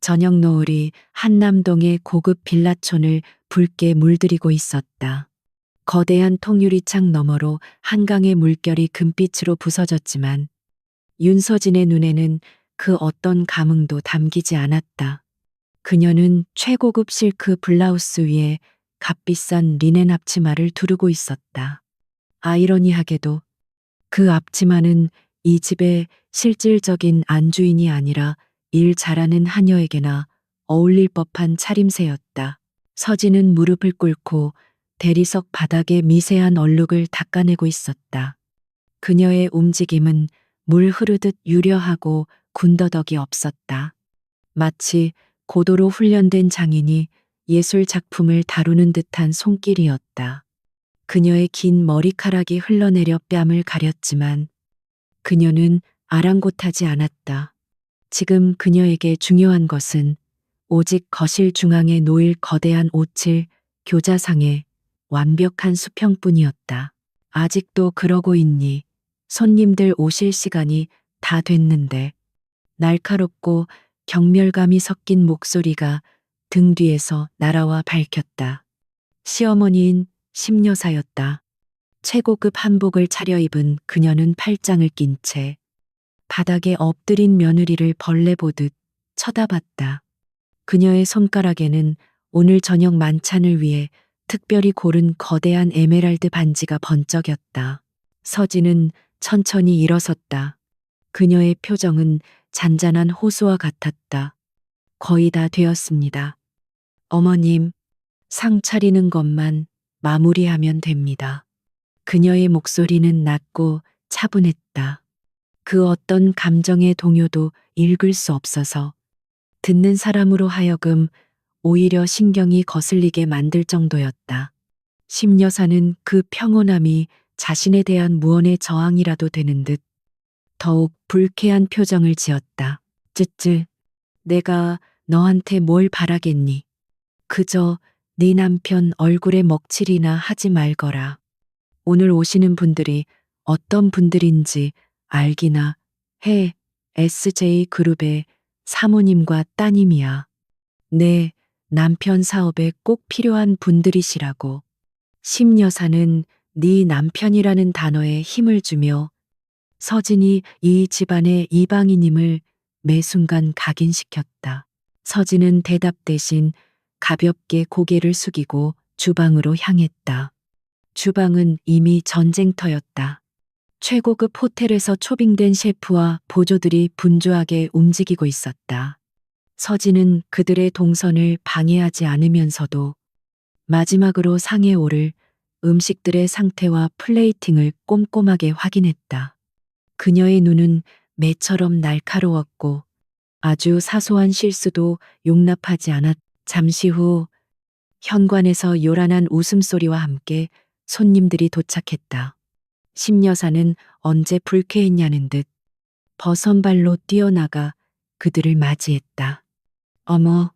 저녁 노을이 한남동의 고급 빌라촌을 붉게 물들이고 있었다. 거대한 통유리창 너머로 한강의 물결이 금빛으로 부서졌지만 윤서진의 눈에는 그 어떤 감흥도 담기지 않았다. 그녀는 최고급 실크 블라우스 위에 값비싼 리넨 앞치마를 두르고 있었다. 아이러니하게도 그 앞치마는 이 집의 실질적인 안주인이 아니라 일 잘하는 하녀에게나 어울릴 법한 차림새였다. 서진은 무릎을 꿇고 대리석 바닥에 미세한 얼룩을 닦아내고 있었다. 그녀의 움직임은 물 흐르듯 유려하고 군더더기 없었다. 마치 고도로 훈련된 장인이 예술 작품을 다루는 듯한 손길이었다. 그녀의 긴 머리카락이 흘러내려 뺨을 가렸지만 그녀는 아랑곳하지 않았다. 지금 그녀에게 중요한 것은 오직 거실 중앙에 놓일 거대한 오칠 교자상의 완벽한 수평뿐이었다. 아직도 그러고 있니? 손님들 오실 시간이 다 됐는데. 날카롭고 경멸감이 섞인 목소리가 등 뒤에서 날아와 밝혔다. 시어머니인 심여사였다. 최고급 한복을 차려입은 그녀는 팔짱을 낀 채 바닥에 엎드린 며느리를 벌레 보듯 쳐다봤다. 그녀의 손가락에는 오늘 저녁 만찬을 위해 특별히 고른 거대한 에메랄드 반지가 번쩍였다. 서진은 천천히 일어섰다. 그녀의 표정은 잔잔한 호수와 같았다. 거의 다 되었습니다. 어머님, 상 차리는 것만 마무리하면 됩니다. 그녀의 목소리는 낮고 차분했다. 그 어떤 감정의 동요도 읽을 수 없어서 듣는 사람으로 하여금 오히려 신경이 거슬리게 만들 정도였다. 심여사는 그 평온함이 자신에 대한 무언의 저항이라도 되는 듯 더욱 불쾌한 표정을 지었다. 쯔쯔, 내가 너한테 뭘 바라겠니? 그저 네 남편 얼굴에 먹칠이나 하지 말거라. 오늘 오시는 분들이 어떤 분들인지 알기나 해. SJ그룹의 사모님과 따님이야. 네, 남편 사업에 꼭 필요한 분들이시라고. 심여사는 네 남편이라는 단어에 힘을 주며 서진이 이 집안의 이방인임을 매 순간 각인시켰다. 서진은 대답 대신 가볍게 고개를 숙이고 주방으로 향했다. 주방은 이미 전쟁터였다. 최고급 호텔에서 초빙된 셰프와 보조들이 분주하게 움직이고 있었다. 서진은 그들의 동선을 방해하지 않으면서도 마지막으로 상에 오를 음식들의 상태와 플레이팅을 꼼꼼하게 확인했다. 그녀의 눈은 매처럼 날카로웠고 아주 사소한 실수도 용납하지 않았. 잠시 후 현관에서 요란한 웃음소리와 함께 손님들이 도착했다. 심여사는 언제 불쾌했냐는 듯 버선발로 뛰어나가 그들을 맞이했다. 어머,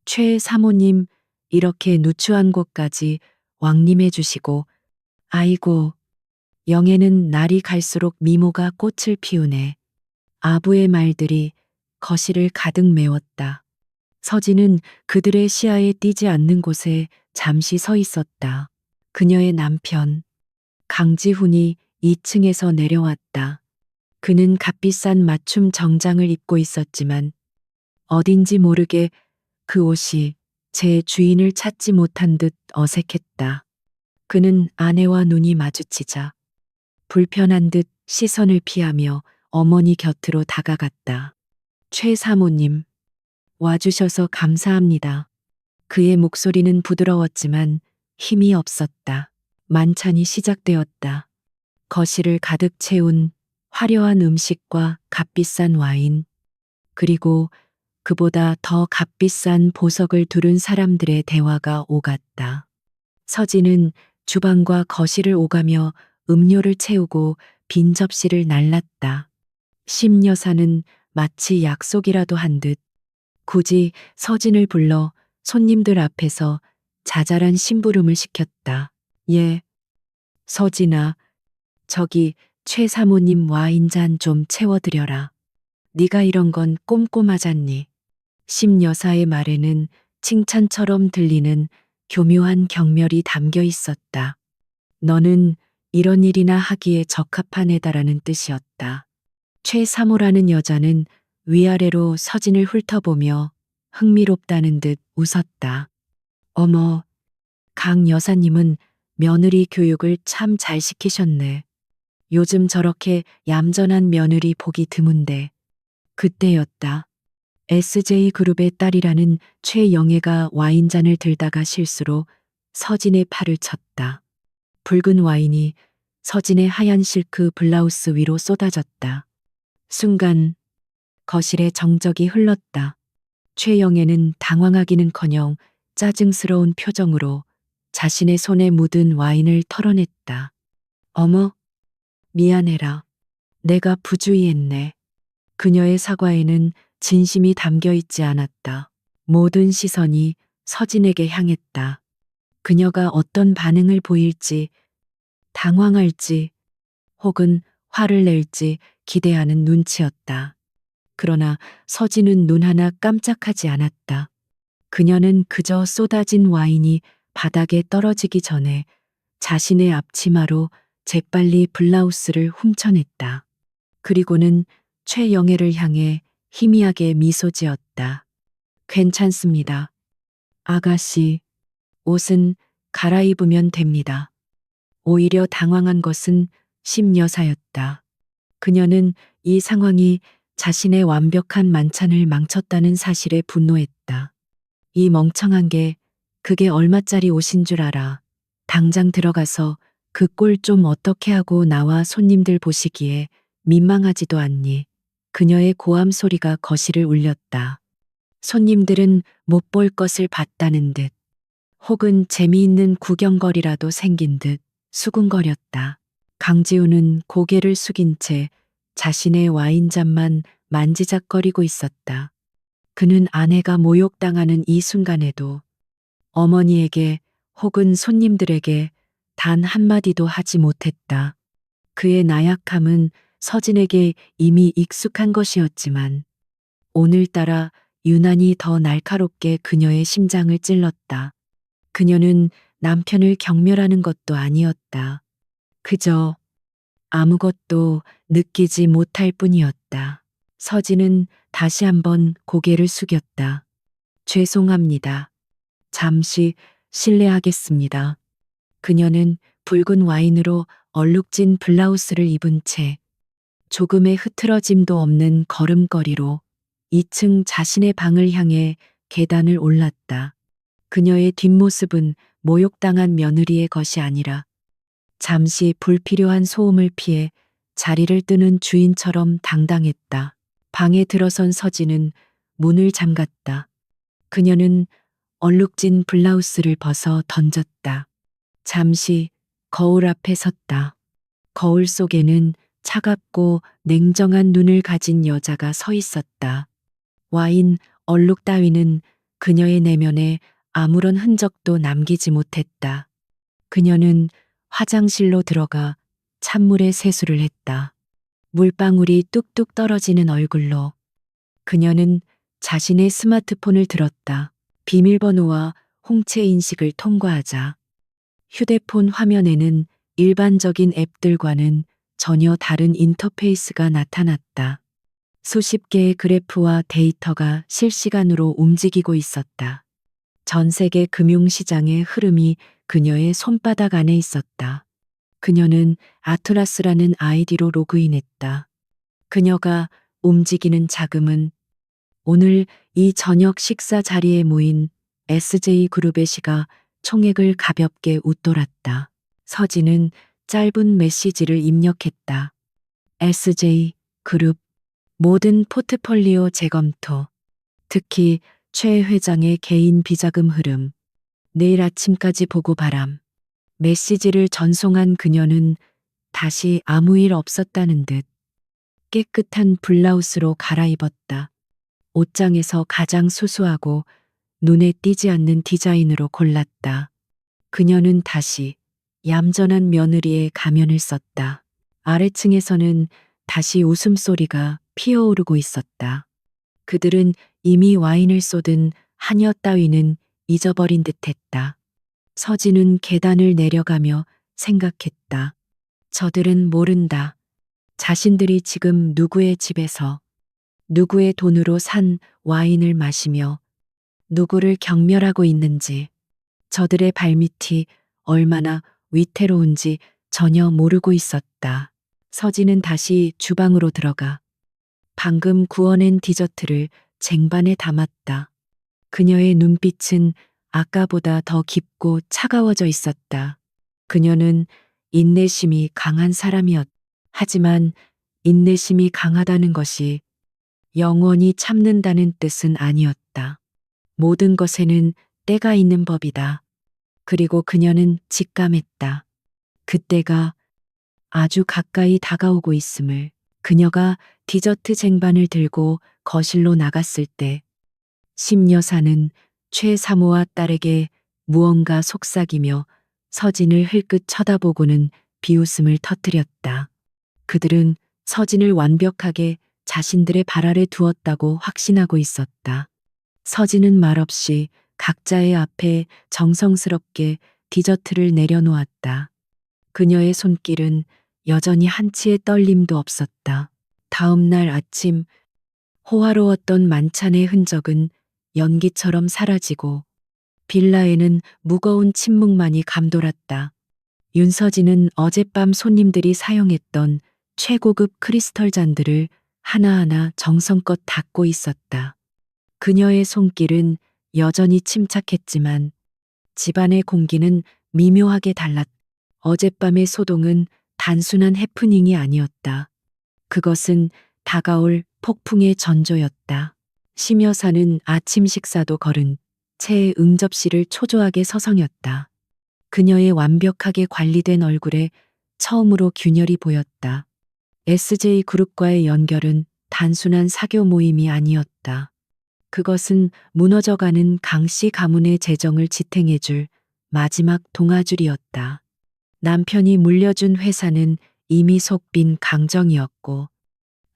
최 사모님, 이렇게 누추한 곳까지 왕림해 주시고, 아이고, 영애는 날이 갈수록 미모가 꽃을 피우네. 아부의 말들이 거실을 가득 메웠다. 서진은 그들의 시야에 띄지 않는 곳에 잠시 서 있었다. 그녀의 남편, 강지훈이 2층에서 내려왔다. 그는 값비싼 맞춤 정장을 입고 있었지만 어딘지 모르게 그 옷이 제 주인을 찾지 못한 듯 어색했다. 그는 아내와 눈이 마주치자 불편한 듯 시선을 피하며 어머니 곁으로 다가갔다. 최 사모님, 와주셔서 감사합니다. 그의 목소리는 부드러웠지만 힘이 없었다. 만찬이 시작되었다. 거실을 가득 채운 화려한 음식과 값비싼 와인, 그리고 그보다 더 값비싼 보석을 두른 사람들의 대화가 오갔다. 서진은 주방과 거실을 오가며 음료를 채우고 빈 접시를 날랐다. 심여사는 마치 약속이라도 한 듯 굳이 서진을 불러 손님들 앞에서 자잘한 심부름을 시켰다. 예, 서진아, 저기 최 사모님 와인잔 좀 채워드려라. 네가 이런 건 꼼꼼하잖니. 심 여사의 말에는 칭찬처럼 들리는 교묘한 경멸이 담겨 있었다. 너는 이런 일이나 하기에 적합한 애다라는 뜻이었다. 최사모라는 여자는 위아래로 서진을 훑어보며 흥미롭다는 듯 웃었다. 어머, 강 여사님은 며느리 교육을 참 잘 시키셨네. 요즘 저렇게 얌전한 며느리 보기 드문데. 그때였다. SJ그룹의 딸이라는 최영애가 와인잔을 들다가 실수로 서진의 팔을 쳤다. 붉은 와인이 서진의 하얀 실크 블라우스 위로 쏟아졌다. 순간 거실에 정적이 흘렀다. 최영애는 당황하기는커녕 짜증스러운 표정으로 자신의 손에 묻은 와인을 털어냈다. 어머, 미안해라. 내가 부주의했네. 그녀의 사과에는 진심이 담겨 있지 않았다. 모든 시선이 서진에게 향했다. 그녀가 어떤 반응을 보일지, 당황할지, 혹은 화를 낼지 기대하는 눈치였다. 그러나 서진은 눈 하나 깜짝하지 않았다. 그녀는 그저 쏟아진 와인이 바닥에 떨어지기 전에 자신의 앞치마로 재빨리 블라우스를 훔쳐냈다. 그리고는 최영애를 향해 희미하게 미소 지었다. 괜찮습니다. 아가씨, 옷은 갈아입으면 됩니다. 오히려 당황한 것은 심 여사였다. 그녀는 이 상황이 자신의 완벽한 만찬을 망쳤다는 사실에 분노했다. 이 멍청한 게 그게 얼마짜리 옷인 줄 알아. 당장 들어가서 그 꼴 좀 어떻게 하고 나와 손님들 보시기에 민망하지도 않니. 그녀의 고함 소리가 거실을 울렸다. 손님들은 못 볼 것을 봤다는 듯, 혹은 재미있는 구경거리라도 생긴 듯 수군거렸다. 강지우는 고개를 숙인 채 자신의 와인잔만 만지작거리고 있었다. 그는 아내가 모욕당하는 이 순간에도 어머니에게 혹은 손님들에게 단 한마디도 하지 못했다. 그의 나약함은 서진에게 이미 익숙한 것이었지만 오늘따라 유난히 더 날카롭게 그녀의 심장을 찔렀다. 그녀는 남편을 경멸하는 것도 아니었다. 그저 아무것도 느끼지 못할 뿐이었다. 서진은 다시 한번 고개를 숙였다. 죄송합니다. 잠시 실례하겠습니다. 그녀는 붉은 와인으로 얼룩진 블라우스를 입은 채 조금의 흐트러짐도 없는 걸음걸이로 2층 자신의 방을 향해 계단을 올랐다. 그녀의 뒷모습은 모욕당한 며느리의 것이 아니라 잠시 불필요한 소음을 피해 자리를 뜨는 주인처럼 당당했다. 방에 들어선 서진은 문을 잠갔다. 그녀는 얼룩진 블라우스를 벗어 던졌다. 잠시 거울 앞에 섰다. 거울 속에는 차갑고 냉정한 눈을 가진 여자가 서 있었다. 와인 얼룩 따위는 그녀의 내면에 아무런 흔적도 남기지 못했다. 그녀는 화장실로 들어가 찬물에 세수를 했다. 물방울이 뚝뚝 떨어지는 얼굴로 그녀는 자신의 스마트폰을 들었다. 비밀번호와 홍채 인식을 통과하자 휴대폰 화면에는 일반적인 앱들과는 전혀 다른 인터페이스가 나타났다. 수십 개의 그래프와 데이터가 실시간으로 움직이고 있었다. 전 세계 금융시장의 흐름이 그녀의 손바닥 안에 있었다. 그녀는 아틀라스라는 아이디로 로그인했다. 그녀가 움직이는 자금은 오늘 이 저녁 식사 자리에 모인 SJ그룹의 시가 총액을 가볍게 웃돌았다. 서진은 짧은 메시지를 입력했다. SJ그룹 모든 포트폴리오 재검토, 특히 최 회장의 개인 비자금 흐름, 내일 아침까지 보고 바람. 메시지를 전송한 그녀는 다시 아무 일 없었다는 듯 깨끗한 블라우스로 갈아입었다. 옷장에서 가장 수수하고 눈에 띄지 않는 디자인으로 골랐다. 그녀는 다시 얌전한 며느리의 가면을 썼다. 아래층에서는 다시 웃음소리가 피어오르고 있었다. 그들은 이미 와인을 쏟은 한여 따위는 잊어버린 듯했다. 서진은 계단을 내려가며 생각했다. 저들은 모른다. 자신들이 지금 누구의 집에서 누구의 돈으로 산 와인을 마시며 누구를 경멸하고 있는지, 저들의 발밑이 얼마나 위태로운지 전혀 모르고 있었다. 서진은 다시 주방으로 들어가 방금 구워낸 디저트를 쟁반에 담았다. 그녀의 눈빛은 아까보다 더 깊고 차가워져 있었다. 그녀는 인내심이 강한 사람이었다. 하지만 인내심이 강하다는 것이 영원히 참는다는 뜻은 아니었다. 모든 것에는 때가 있는 법이다. 그리고 그녀는 직감했다. 그때가 아주 가까이 다가오고 있음을. 그녀가 디저트 쟁반을 들고 거실로 나갔을 때 심여사는 최 사모와 딸에게 무언가 속삭이며 서진을 흘끗 쳐다보고는 비웃음을 터뜨렸다. 그들은 서진을 완벽하게 자신들의 발 아래 두었다고 확신하고 있었다. 서진은 말없이 각자의 앞에 정성스럽게 디저트를 내려놓았다. 그녀의 손길은 여전히 한치의 떨림도 없었다. 다음 날 아침 호화로웠던 만찬의 흔적은 연기처럼 사라지고 빌라에는 무거운 침묵만이 감돌았다. 윤서진은 어젯밤 손님들이 사용했던 최고급 크리스털 잔들을 하나하나 정성껏 닦고 있었다. 그녀의 손길은 여전히 침착했지만 집안의 공기는 미묘하게 달랐다. 어젯밤의 소동은 단순한 해프닝이 아니었다. 그것은 다가올 폭풍의 전조였다. 심여사는 아침 식사도 거른 채 응접실을 초조하게 서성였다. 그녀의 완벽하게 관리된 얼굴에 처음으로 균열이 보였다. SJ그룹과의 연결은 단순한 사교 모임이 아니었다. 그것은 무너져가는 강씨 가문의 재정을 지탱해줄 마지막 동아줄이었다. 남편이 물려준 회사는 이미 속빈 강정이었고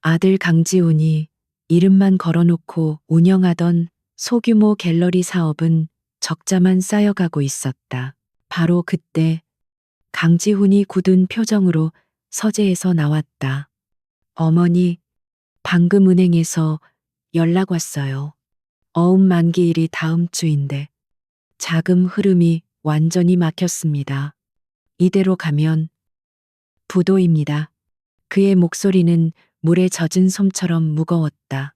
아들 강지훈이 이름만 걸어놓고 운영하던 소규모 갤러리 사업은 적자만 쌓여가고 있었다. 바로 그때 강지훈이 굳은 표정으로 서재에서 나왔다. 어머니, 방금 은행에서 연락 왔어요. 어음 만기일이 다음 주인데 자금 흐름이 완전히 막혔습니다. 이대로 가면 부도입니다. 그의 목소리는 물에 젖은 솜처럼 무거웠다.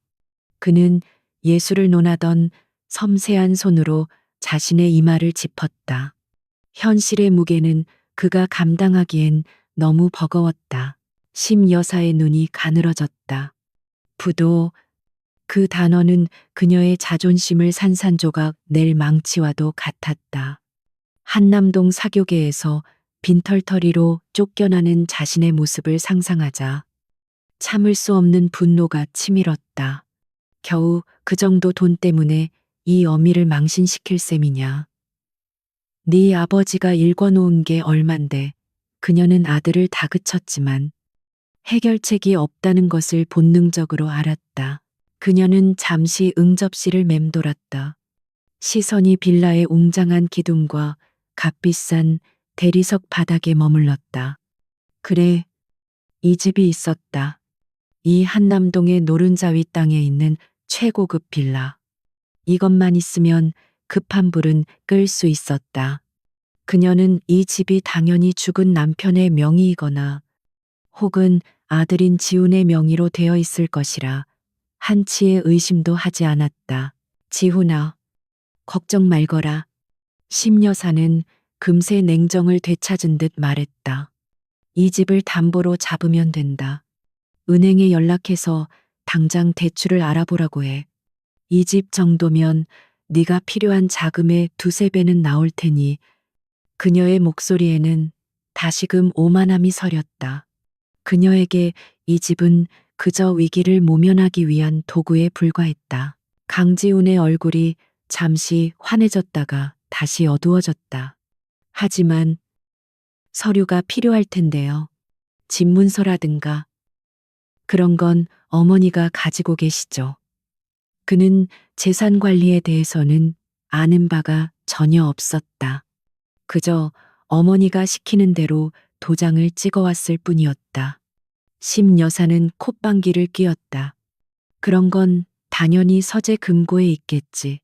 그는 예술을 논하던 섬세한 손으로 자신의 이마를 짚었다. 현실의 무게는 그가 감당하기엔 너무 버거웠다. 심 여사의 눈이 가늘어졌다. 부도, 그 단어는 그녀의 자존심을 산산조각 낼 망치와도 같았다. 한남동 사교계에서 빈털터리로 쫓겨나는 자신의 모습을 상상하자 참을 수 없는 분노가 치밀었다. 겨우 그 정도 돈 때문에 이 어미를 망신시킬 셈이냐. 네 아버지가 일궈놓은 게 얼만데. 그녀는 아들을 다그쳤지만 해결책이 없다는 것을 본능적으로 알았다. 그녀는 잠시 응접실을 맴돌았다. 시선이 빌라의 웅장한 기둥과 값비싼 대리석 바닥에 머물렀다. 그래, 이 집이 있었다. 이 한남동의 노른자위 땅에 있는 최고급 빌라. 이것만 있으면 급한 불은 끌 수 있었다. 그녀는 이 집이 당연히 죽은 남편의 명의이거나 혹은 아들인 지훈의 명의로 되어 있을 것이라 한치의 의심도 하지 않았다. 지훈아, 걱정 말거라. 심여사는 금세 냉정을 되찾은 듯 말했다. 이 집을 담보로 잡으면 된다. 은행에 연락해서 당장 대출을 알아보라고 해. 이 집 정도면 네가 필요한 자금의 두세 배는 나올 테니. 그녀의 목소리에는 다시금 오만함이 서렸다. 그녀에게 이 집은 그저 위기를 모면하기 위한 도구에 불과했다. 강지훈의 얼굴이 잠시 환해졌다가 다시 어두워졌다. 하지만 서류가 필요할 텐데요. 집문서라든가 그런 건 어머니가 가지고 계시죠. 그는 재산 관리에 대해서는 아는 바가 전혀 없었다. 그저 어머니가 시키는 대로 도장을 찍어왔을 뿐이었다. 심 여사는 콧방귀를 뀌었다. 그런 건 당연히 서재 금고에 있겠지.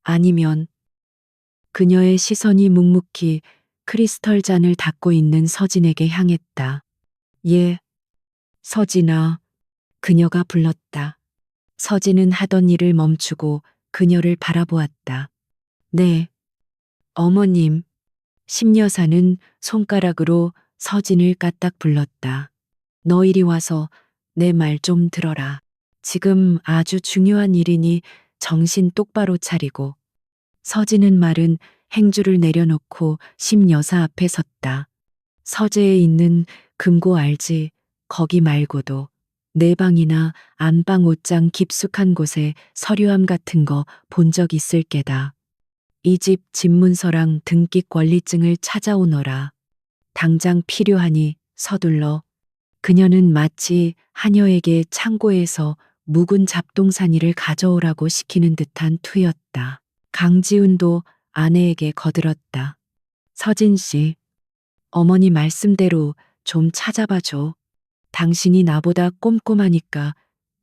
아니면 그녀의 시선이 묵묵히 크리스털 잔을 닫고 있는 서진에게 향했다. 예, 서진아. 그녀가 불렀다. 서진은 하던 일을 멈추고 그녀를 바라보았다. 네, 어머님. 심여사는 손가락으로 서진을 까딱 불렀다. 너 이리 와서 내 말 좀 들어라. 지금 아주 중요한 일이니 정신 똑바로 차리고. 서진은 말은 행주를 내려놓고 심여사 앞에 섰다. 서재에 있는 금고 알지? 거기 말고도 내 방이나 안방 옷장 깊숙한 곳에 서류함 같은 거 본 적 있을 게다. 이 집 집문서랑 등기 권리증을 찾아오너라. 당장 필요하니 서둘러. 그녀는 마치 하녀에게 창고에서 묵은 잡동사니를 가져오라고 시키는 듯한 투였다. 강지훈도 아내에게 거들었다. 서진 씨, 어머니 말씀대로 좀 찾아봐 줘. 당신이 나보다 꼼꼼하니까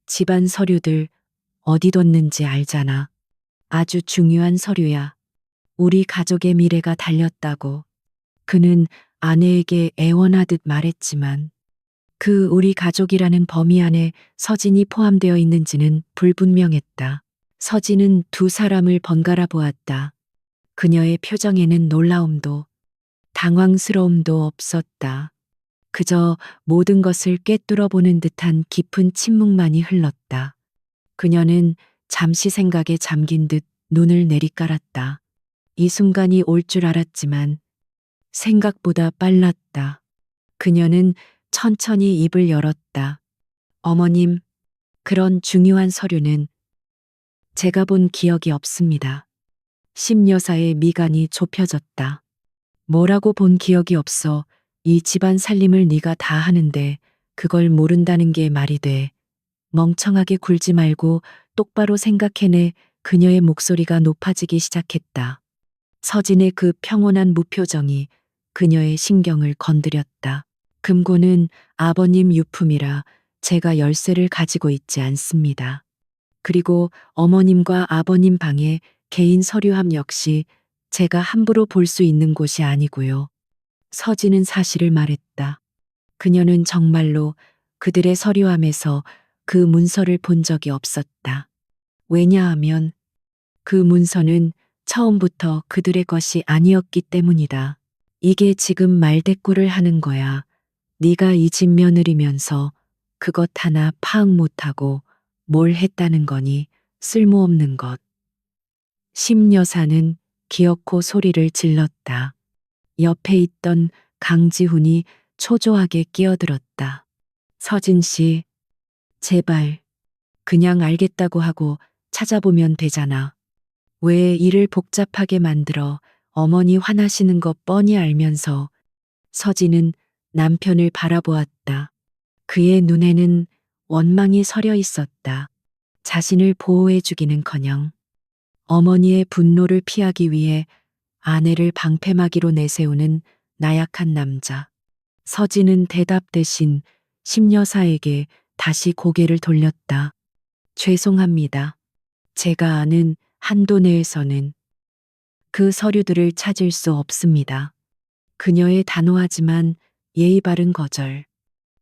집안 서류들 어디 뒀는지 알잖아. 아주 중요한 서류야. 우리 가족의 미래가 달렸다고. 그는 아내에게 애원하듯 말했지만 그 우리 가족이라는 범위 안에 서진이 포함되어 있는지는 불분명했다. 서진은 두 사람을 번갈아 보았다. 그녀의 표정에는 놀라움도 당황스러움도 없었다. 그저 모든 것을 꿰뚫어 보는 듯한 깊은 침묵만이 흘렀다. 그녀는 잠시 생각에 잠긴 듯 눈을 내리깔았다. 이 순간이 올 줄 알았지만 생각보다 빨랐다. 그녀는 천천히 입을 열었다. 어머님, 그런 중요한 서류는 제가 본 기억이 없습니다. 심여사의 미간이 좁혀졌다. 뭐라고 본 기억이 없어. 이 집안 살림을 네가 다 하는데 그걸 모른다는 게 말이 돼. 멍청하게 굴지 말고 똑바로 생각해내. 그녀의 목소리가 높아지기 시작했다. 서진의 그 평온한 무표정이 그녀의 신경을 건드렸다. 금고는 아버님 유품이라 제가 열쇠를 가지고 있지 않습니다. 그리고 어머님과 아버님 방의 개인 서류함 역시 제가 함부로 볼 수 있는 곳이 아니고요. 서진은 사실을 말했다. 그녀는 정말로 그들의 서류함에서 그 문서를 본 적이 없었다. 왜냐하면 그 문서는 처음부터 그들의 것이 아니었기 때문이다. 이게 지금 말대꾸를 하는 거야. 네가 이 집 며느리면서 그것 하나 파악 못하고 뭘 했다는 거니. 쓸모없는 것. 심여사는 기어코 소리를 질렀다. 옆에 있던 강지훈이 초조하게 끼어들었다. 서진 씨, 제발 그냥 알겠다고 하고 찾아보면 되잖아. 왜 일을 복잡하게 만들어. 어머니 화나시는 거 뻔히 알면서. 서진은 남편을 바라보았다. 그의 눈에는 원망이 서려 있었다. 자신을 보호해주기는커녕 어머니의 분노를 피하기 위해 아내를 방패막이로 내세우는 나약한 남자. 서진은 대답 대신 심여사에게 다시 고개를 돌렸다. 죄송합니다. 제가 아는 한도 내에서는 그 서류들을 찾을 수 없습니다. 그녀의 단호하지만 예의 바른 거절.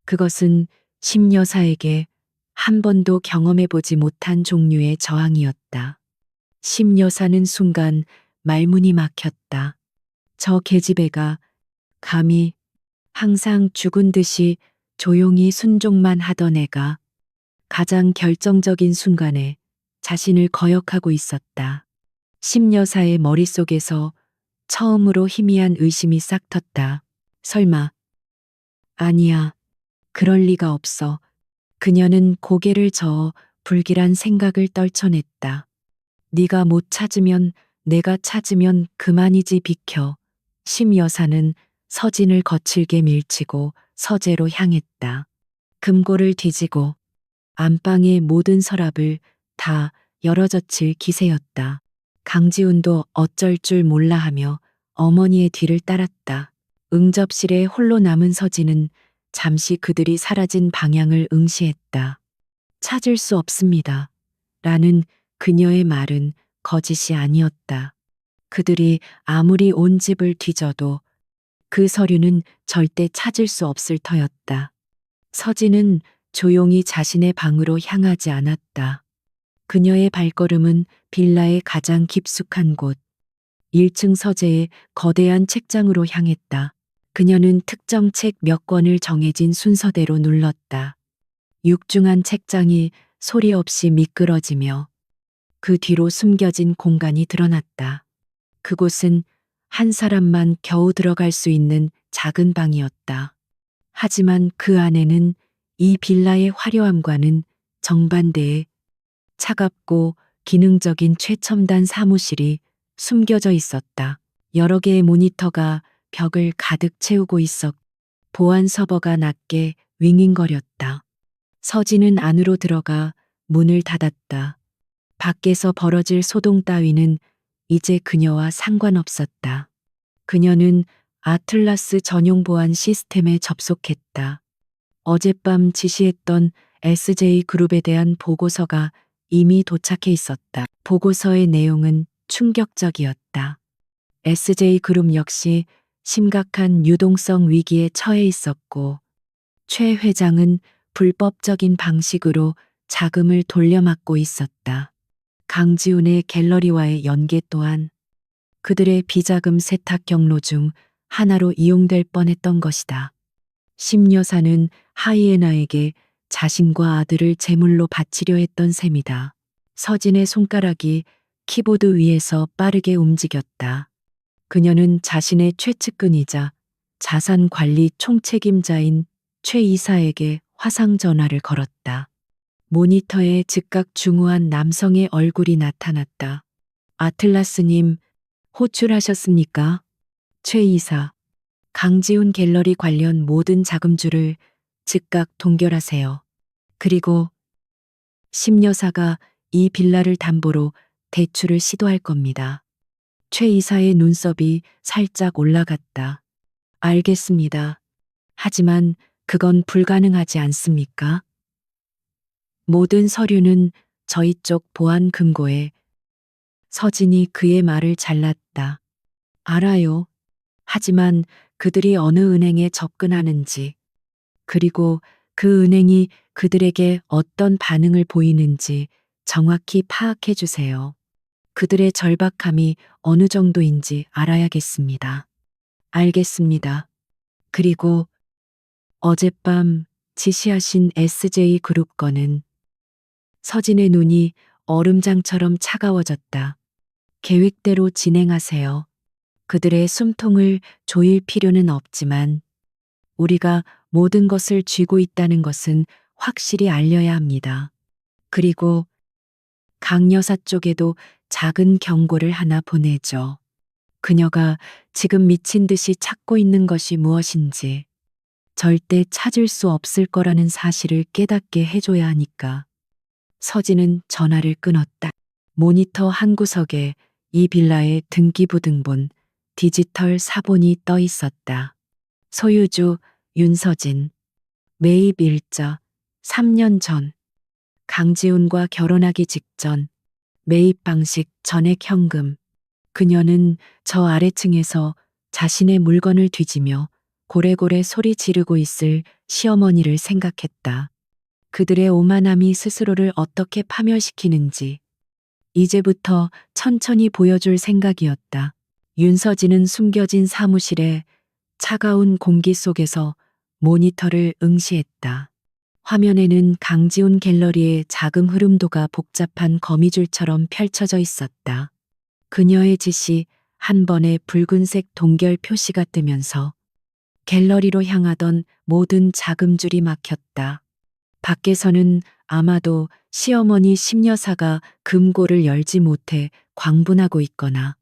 그것은 심여사에게 한 번도 경험해보지 못한 종류의 저항이었다. 심여사는 순간 말문이 막혔다. 저 계집애가 감히 항상 죽은 듯이 조용히 순종만 하던 애가 가장 결정적인 순간에 자신을 거역하고 있었다. 심여사의 머릿속에서 처음으로 희미한 의심이 싹 텄다. 설마. 아니야. 그럴 리가 없어. 그녀는 고개를 저어 불길한 생각을 떨쳐냈다. 네가 못 찾으면 내가 찾으면 그만이지 비켜. 심여사는 서진을 거칠게 밀치고 서재로 향했다. 금고를 뒤지고 안방의 모든 서랍을 다 열어젖힐 기세였다. 강지훈도 어쩔 줄 몰라 하며 어머니의 뒤를 따랐다. 응접실에 홀로 남은 서진은 잠시 그들이 사라진 방향을 응시했다. 찾을 수 없습니다. 라는 그녀의 말은 거짓이 아니었다. 그들이 아무리 온 집을 뒤져도 그 서류는 절대 찾을 수 없을 터였다. 서진은 조용히 자신의 방으로 향하지 않았다. 그녀의 발걸음은 빌라의 가장 깊숙한 곳, 1층 서재의 거대한 책장으로 향했다. 그녀는 특정 책 몇 권을 정해진 순서대로 눌렀다. 육중한 책장이 소리 없이 미끄러지며 그 뒤로 숨겨진 공간이 드러났다. 그곳은 한 사람만 겨우 들어갈 수 있는 작은 방이었다. 하지만 그 안에는 이 빌라의 화려함과는 정반대의 차갑고 기능적인 최첨단 사무실이 숨겨져 있었다. 여러 개의 모니터가 벽을 가득 채우고 있었고 보안 서버가 낮게 윙윙거렸다. 서진은 안으로 들어가 문을 닫았다. 밖에서 벌어질 소동 따위는 이제 그녀와 상관없었다. 그녀는 아틀라스 전용 보안 시스템에 접속했다. 어젯밤 지시했던 SJ그룹에 대한 보고서가 이미 도착해 있었다. 보고서의 내용은 충격적이었다. SJ그룹 역시 심각한 유동성 위기에 처해 있었고, 최 회장은 불법적인 방식으로 자금을 돌려막고 있었다. 강지훈의 갤러리와의 연계 또한 그들의 비자금 세탁 경로 중 하나로 이용될 뻔했던 것이다. 심 여사는 하이에나에게 자신과 아들을 제물로 바치려 했던 셈이다. 서진의 손가락이 키보드 위에서 빠르게 움직였다. 그녀는 자신의 최측근이자 자산 관리 총책임자인 최 이사에게 화상 전화를 걸었다. 모니터에 즉각 중후한 남성의 얼굴이 나타났다. 아틀라스님, 호출하셨습니까? 최 이사, 강지훈 갤러리 관련 모든 자금줄을 즉각 동결하세요. 그리고 심 여사가 이 빌라를 담보로 대출을 시도할 겁니다. 최 이사의 눈썹이 살짝 올라갔다. 알겠습니다. 하지만 그건 불가능하지 않습니까? 모든 서류는 저희 쪽 보안 금고에. 서진이 그의 말을 잘랐다. 알아요. 하지만 그들이 어느 은행에 접근하는지, 그리고 그 은행이 그들에게 어떤 반응을 보이는지 정확히 파악해 주세요. 그들의 절박함이 어느 정도인지 알아야겠습니다. 알겠습니다. 그리고 어젯밤 지시하신 SJ그룹 건은. 서진의 눈이 얼음장처럼 차가워졌다. 계획대로 진행하세요. 그들의 숨통을 조일 필요는 없지만 우리가 모든 것을 쥐고 있다는 것은 확실히 알려야 합니다. 그리고 강 여사 쪽에도 작은 경고를 하나 보내죠. 그녀가 지금 미친 듯이 찾고 있는 것이 무엇인지 절대 찾을 수 없을 거라는 사실을 깨닫게 해줘야 하니까. 서진은 전화를 끊었다. 모니터 한 구석에 이 빌라의 등기부 등본, 디지털 사본이 떠 있었다. 소유주 윤서진, 매입 일자 3년 전, 강지훈과 결혼하기 직전, 매입 방식 전액 현금. 그녀는 저 아래층에서 자신의 물건을 뒤지며 고래고래 소리 지르고 있을 시어머니를 생각했다. 그들의 오만함이 스스로를 어떻게 파멸시키는지 이제부터 천천히 보여줄 생각이었다. 윤서진은 숨겨진 사무실에 차가운 공기 속에서 모니터를 응시했다. 화면에는 강지훈 갤러리의 자금 흐름도가 복잡한 거미줄처럼 펼쳐져 있었다. 그녀의 지시 한 번에 붉은색 동결 표시가 뜨면서 갤러리로 향하던 모든 자금줄이 막혔다. 밖에서는 아마도 시어머니 심 여사가 금고를 열지 못해 광분하고 있거나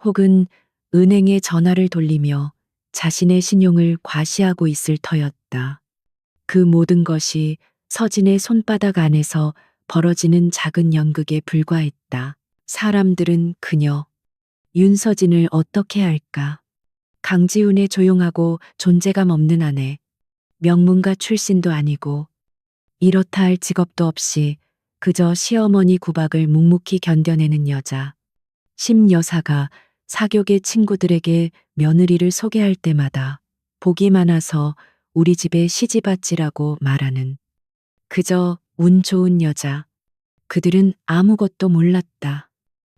혹은 은행에 전화를 돌리며 자신의 신용을 과시하고 있을 터였다. 그 모든 것이 서진의 손바닥 안에서 벌어지는 작은 연극에 불과했다. 사람들은 그녀, 윤서진을 어떻게 할까? 강지훈의 조용하고 존재감 없는 아내, 명문가 출신도 아니고 이렇다 할 직업도 없이 그저 시어머니 구박을 묵묵히 견뎌내는 여자. 심 여사가 사교계 친구들에게 며느리를 소개할 때마다 복이 많아서 우리 집에 시집 왔지라고 말하는 그저 운 좋은 여자. 그들은 아무것도 몰랐다.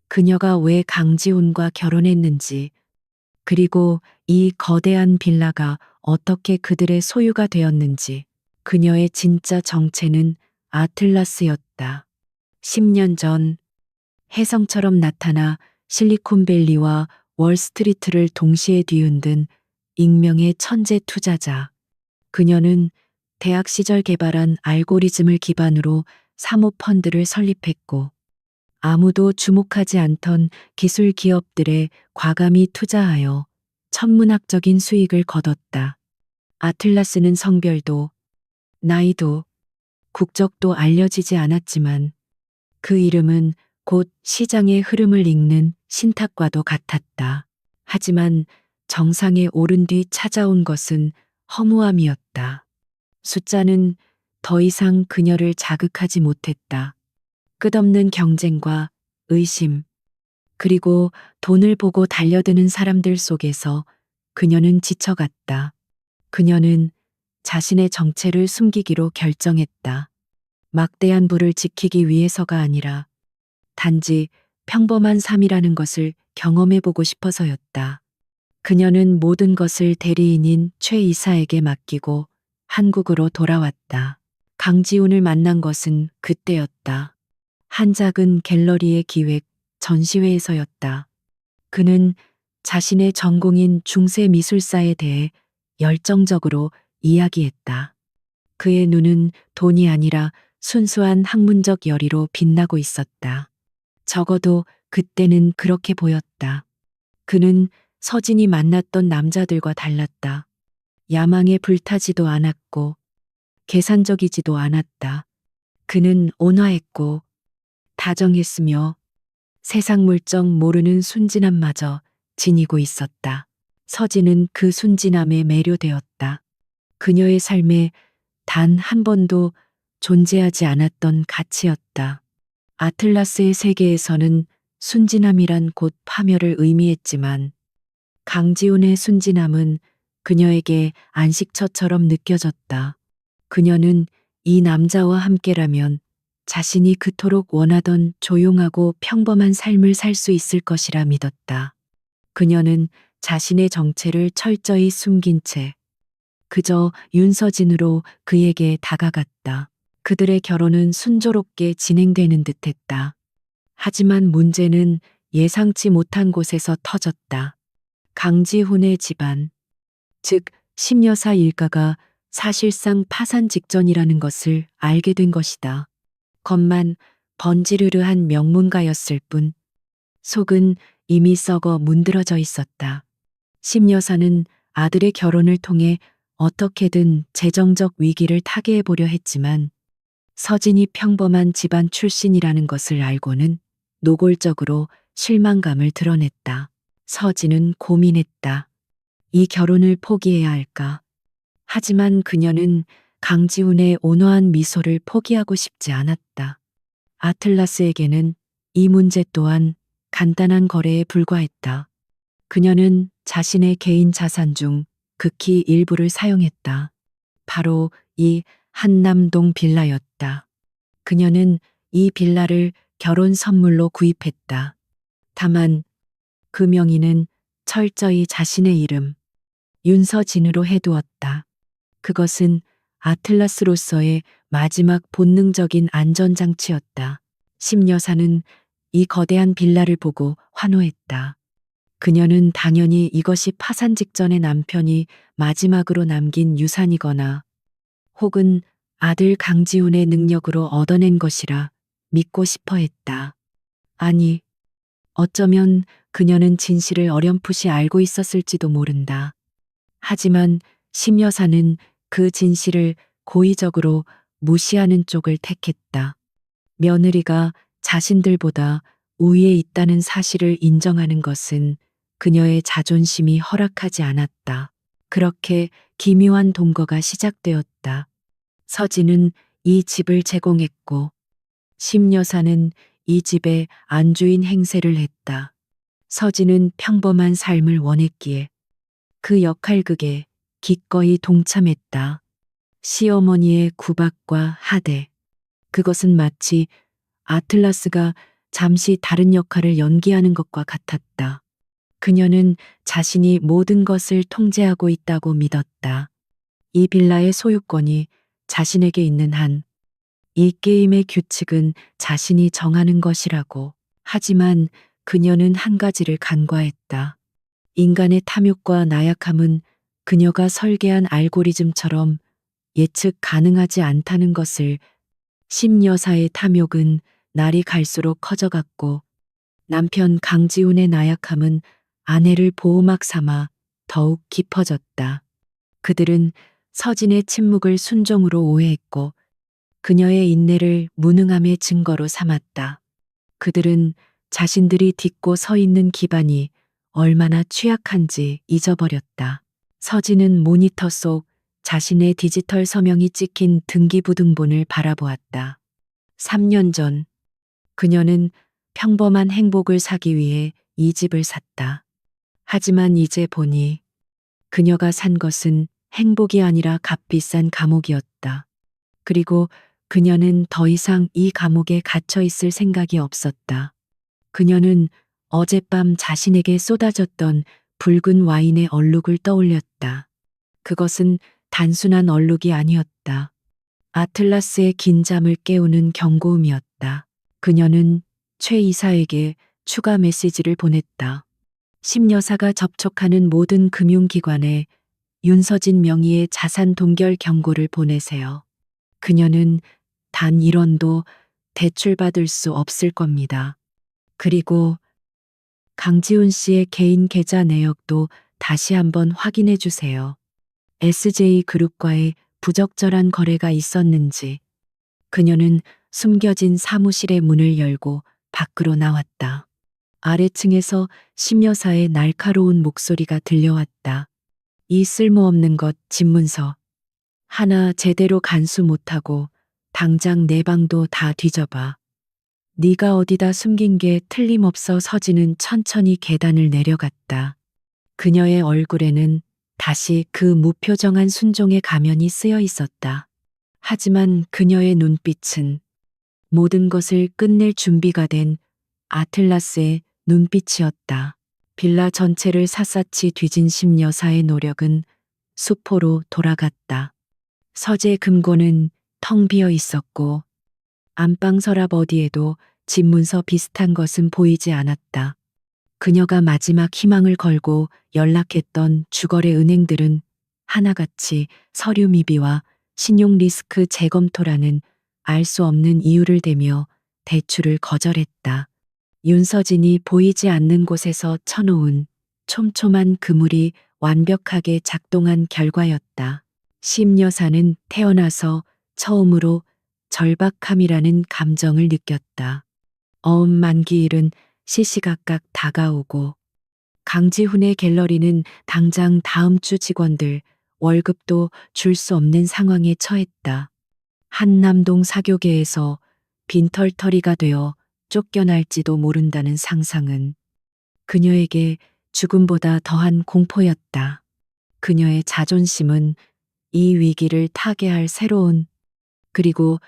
그녀가 왜 강지훈과 결혼했는지, 그리고 이 거대한 빌라가 어떻게 그들의 소유가 되었는지. 그녀의 진짜 정체는 아틀라스였다. 10년 전 혜성처럼 나타나 실리콘밸리와 월스트리트를 동시에 뒤흔든 익명의 천재 투자자. 그녀는 대학 시절 개발한 알고리즘을 기반으로 사모펀드를 설립했고 아무도 주목하지 않던 기술 기업들에 과감히 투자하여 천문학적인 수익을 거뒀다. 아틀라스는 성별도 나이도 국적도 알려지지 않았지만 그 이름은 곧 시장의 흐름을 읽는 신탁과도 같았다. 하지만 정상에 오른 뒤 찾아온 것은 허무함이었다. 숫자는 더 이상 그녀를 자극하지 못했다. 끝없는 경쟁과 의심, 그리고 돈을 보고 달려드는 사람들 속에서 그녀는 지쳐갔다. 그녀는 자신의 정체를 숨기기로 결정했다. 막대한 부를 지키기 위해서가 아니라 단지 평범한 삶이라는 것을 경험해보고 싶어서였다. 그녀는 모든 것을 대리인인 최 이사에게 맡기고 한국으로 돌아왔다. 강지훈을 만난 것은 그때였다. 한 작은 갤러리의 기획 전시회에서였다. 그는 자신의 전공인 중세 미술사에 대해 열정적으로 이야기했다. 그의 눈은 돈이 아니라 순수한 학문적 열의로 빛나고 있었다. 적어도 그때는 그렇게 보였다. 그는 서진이 만났던 남자들과 달랐다. 야망에 불타지도 않았고 계산적이지도 않았다. 그는 온화했고 다정했으며 세상 물정 모르는 순진함마저 지니고 있었다. 서진은 그 순진함에 매료되었다. 그녀의 삶에 단 한 번도 존재하지 않았던 가치였다. 아틀라스의 세계에서는 순진함이란 곧 파멸을 의미했지만 강지훈의 순진함은 그녀에게 안식처처럼 느껴졌다. 그녀는 이 남자와 함께라면 자신이 그토록 원하던 조용하고 평범한 삶을 살 수 있을 것이라 믿었다. 그녀는 자신의 정체를 철저히 숨긴 채 그저 윤서진으로 그에게 다가갔다. 그들의 결혼은 순조롭게 진행되는 듯했다. 하지만 문제는 예상치 못한 곳에서 터졌다. 강지훈의 집안, 즉 심여사 일가가 사실상 파산 직전이라는 것을 알게 된 것이다. 겉만 번지르르한 명문가였을 뿐 속은 이미 썩어 문드러져 있었다. 심여사는 아들의 결혼을 통해 어떻게든 재정적 위기를 타개해 보려 했지만 서진이 평범한 집안 출신이라는 것을 알고는 노골적으로 실망감을 드러냈다. 서진은 고민했다. 이 결혼을 포기해야 할까? 하지만 그녀는 강지훈의 온화한 미소를 포기하고 싶지 않았다. 아틀라스에게는 이 문제 또한 간단한 거래에 불과했다. 그녀는 자신의 개인 자산 중 극히 일부를 사용했다. 바로 이 한남동 빌라였다. 그녀는 이 빌라를 결혼 선물로 구입했다. 다만 그 명의는 철저히 자신의 이름, 윤서진으로 해두었다. 그것은 아틀라스로서의 마지막 본능적인 안전장치였다. 심여사는 이 거대한 빌라를 보고 환호했다. 그녀는 당연히 이것이 파산 직전의 남편이 마지막으로 남긴 유산이거나 혹은 아들 강지훈의 능력으로 얻어낸 것이라 믿고 싶어 했다. 아니, 어쩌면 그녀는 진실을 어렴풋이 알고 있었을지도 모른다. 하지만 심 여사는 그 진실을 고의적으로 무시하는 쪽을 택했다. 며느리가 자신들보다 우위에 있다는 사실을 인정하는 것은 그녀의 자존심이 허락하지 않았다. 그렇게 기묘한 동거가 시작되었다. 서진은 이 집을 제공했고 심여사는 이 집의 안주인 행세를 했다. 서진은 평범한 삶을 원했기에 그 역할극에 기꺼이 동참했다. 시어머니의 구박과 하대. 그것은 마치 아틀라스가 잠시 다른 역할을 연기하는 것과 같았다. 그녀는 자신이 모든 것을 통제하고 있다고 믿었다. 이 빌라의 소유권이 자신에게 있는 한, 이 게임의 규칙은 자신이 정하는 것이라고. 하지만 그녀는 한 가지를 간과했다. 인간의 탐욕과 나약함은 그녀가 설계한 알고리즘처럼 예측 가능하지 않다는 것을. 심여사의 탐욕은 날이 갈수록 커져갔고 남편 강지훈의 나약함은 아내를 보호막 삼아 더욱 깊어졌다. 그들은 서진의 침묵을 순종으로 오해했고 그녀의 인내를 무능함의 증거로 삼았다. 그들은 자신들이 딛고 서 있는 기반이 얼마나 취약한지 잊어버렸다. 서진은 모니터 속 자신의 디지털 서명이 찍힌 등기부등본을 바라보았다. 3년 전 그녀는 평범한 행복을 사기 위해 이 집을 샀다. 하지만 이제 보니 그녀가 산 것은 행복이 아니라 값비싼 감옥이었다. 그리고 그녀는 더 이상 이 감옥에 갇혀 있을 생각이 없었다. 그녀는 어젯밤 자신에게 쏟아졌던 붉은 와인의 얼룩을 떠올렸다. 그것은 단순한 얼룩이 아니었다. 아틀라스의 긴 잠을 깨우는 경고음이었다. 그녀는 최 이사에게 추가 메시지를 보냈다. 심여사가 접촉하는 모든 금융기관에 윤서진 명의의 자산 동결 경고를 보내세요. 그녀는 단 1원도 대출받을 수 없을 겁니다. 그리고 강지훈 씨의 개인 계좌 내역도 다시 한번 확인해 주세요. SJ그룹과의 부적절한 거래가 있었는지. 그녀는 숨겨진 사무실의 문을 열고 밖으로 나왔다. 아래층에서 심여사의 날카로운 목소리가 들려왔다. 이 쓸모없는 것 집문서. 하나 제대로 간수 못하고 당장 내 방도 다 뒤져봐. 네가 어디다 숨긴 게 틀림없어. 서진은 천천히 계단을 내려갔다. 그녀의 얼굴에는 다시 그 무표정한 순종의 가면이 쓰여 있었다. 하지만 그녀의 눈빛은 모든 것을 끝낼 준비가 된 아틀라스의 눈빛이었다. 빌라 전체를 샅샅이 뒤진 심여사의 노력은 수포로 돌아갔다. 서재 금고는 텅 비어 있었고 안방 서랍 어디에도 집문서 비슷한 것은 보이지 않았다. 그녀가 마지막 희망을 걸고 연락했던 주거래 은행들은 하나같이 서류 미비와 신용 리스크 재검토라는 알 수 없는 이유를 대며 대출을 거절했다. 윤서진이 보이지 않는 곳에서 쳐놓은 촘촘한 그물이 완벽하게 작동한 결과였다. 심여사는 태어나서 처음으로 절박함이라는 감정을 느꼈다. 만기일은 시시각각 다가오고 강지훈의 갤러리는 당장 다음 주 직원들 월급도 줄 수 없는 상황에 처했다. 한남동 사교계에서 빈털터리가 되어 쫓겨날지도 모른다는 상상은 그녀에게 죽음보다 더한 공포였다. 그녀의 자존심은 이 위기를 타개할 새로운 그리고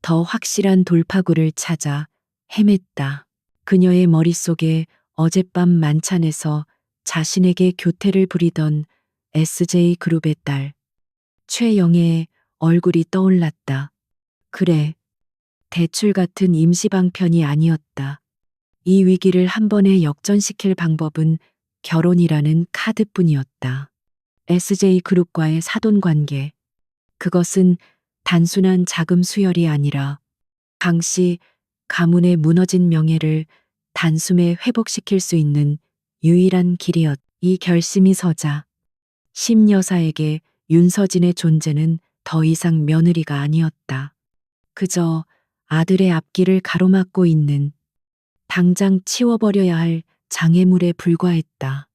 더 확실한 돌파구를 찾아 헤맸다. 그녀의 머릿속에 어젯밤 만찬에서 자신에게 교태를 부리던 SJ그룹의 딸 최영애의 얼굴이 떠올랐다. 그래, 대출 같은 임시방편이 아니었다. 이 위기를 한 번에 역전시킬 방법은 결혼이라는 카드뿐이었다. SJ그룹과의 사돈관계. 그것은 단순한 자금 수혈이 아니라 강씨 가문의 무너진 명예를 단숨에 회복시킬 수 있는 유일한 길이었다. 이 결심이 서자 심여사에게 윤서진의 존재는 더 이상 며느리가 아니었다. 그저 아들의 앞길을 가로막고 있는 당장 치워버려야 할 장애물에 불과했다.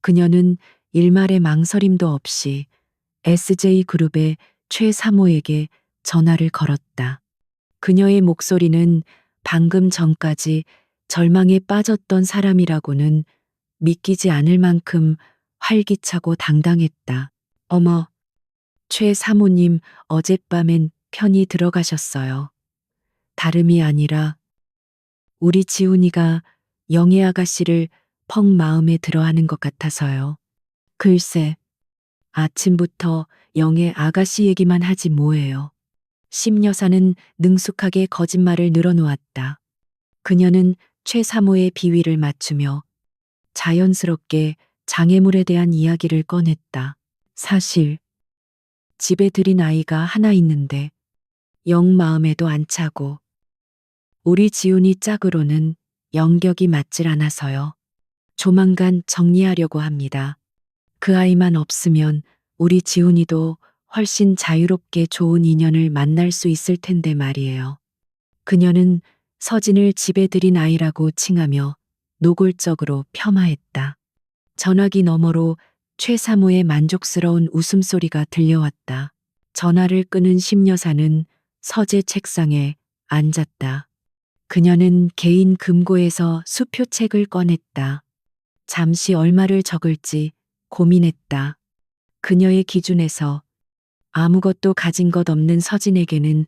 그녀는 일말의 망설임도 없이 SJ그룹의 최 사모에게 전화를 걸었다. 그녀의 목소리는 방금 전까지 절망에 빠졌던 사람이라고는 믿기지 않을 만큼 활기차고 당당했다. 어머, 최 사모님 어젯밤엔 편히 들어가셨어요. 다름이 아니라 우리 지훈이가 영애 아가씨를 펑 마음에 들어하는 것 같아서요. 글쎄, 아침부터 영애 아가씨 얘기만 하지 뭐예요. 심 여사는 능숙하게 거짓말을 늘어놓았다. 그녀는 최 사모의 비위를 맞추며 자연스럽게 장애물에 대한 이야기를 꺼냈다. 사실 집에 들인 아이가 하나 있는데 영 마음에도 안 차고 우리 지훈이 짝으로는 영격이 맞질 않아서요. 조만간 정리하려고 합니다. 그 아이만 없으면 우리 지훈이도 훨씬 자유롭게 좋은 인연을 만날 수 있을 텐데 말이에요. 그녀는 서진을 집에 들인 아이라고 칭하며 노골적으로 폄하했다. 전화기 너머로 최 사모의 만족스러운 웃음소리가 들려왔다. 전화를 끊은 심 여사는 서재 책상에 앉았다. 그녀는 개인 금고에서 수표책을 꺼냈다. 잠시 얼마를 적을지 고민했다. 그녀의 기준에서 아무것도 가진 것 없는 서진에게는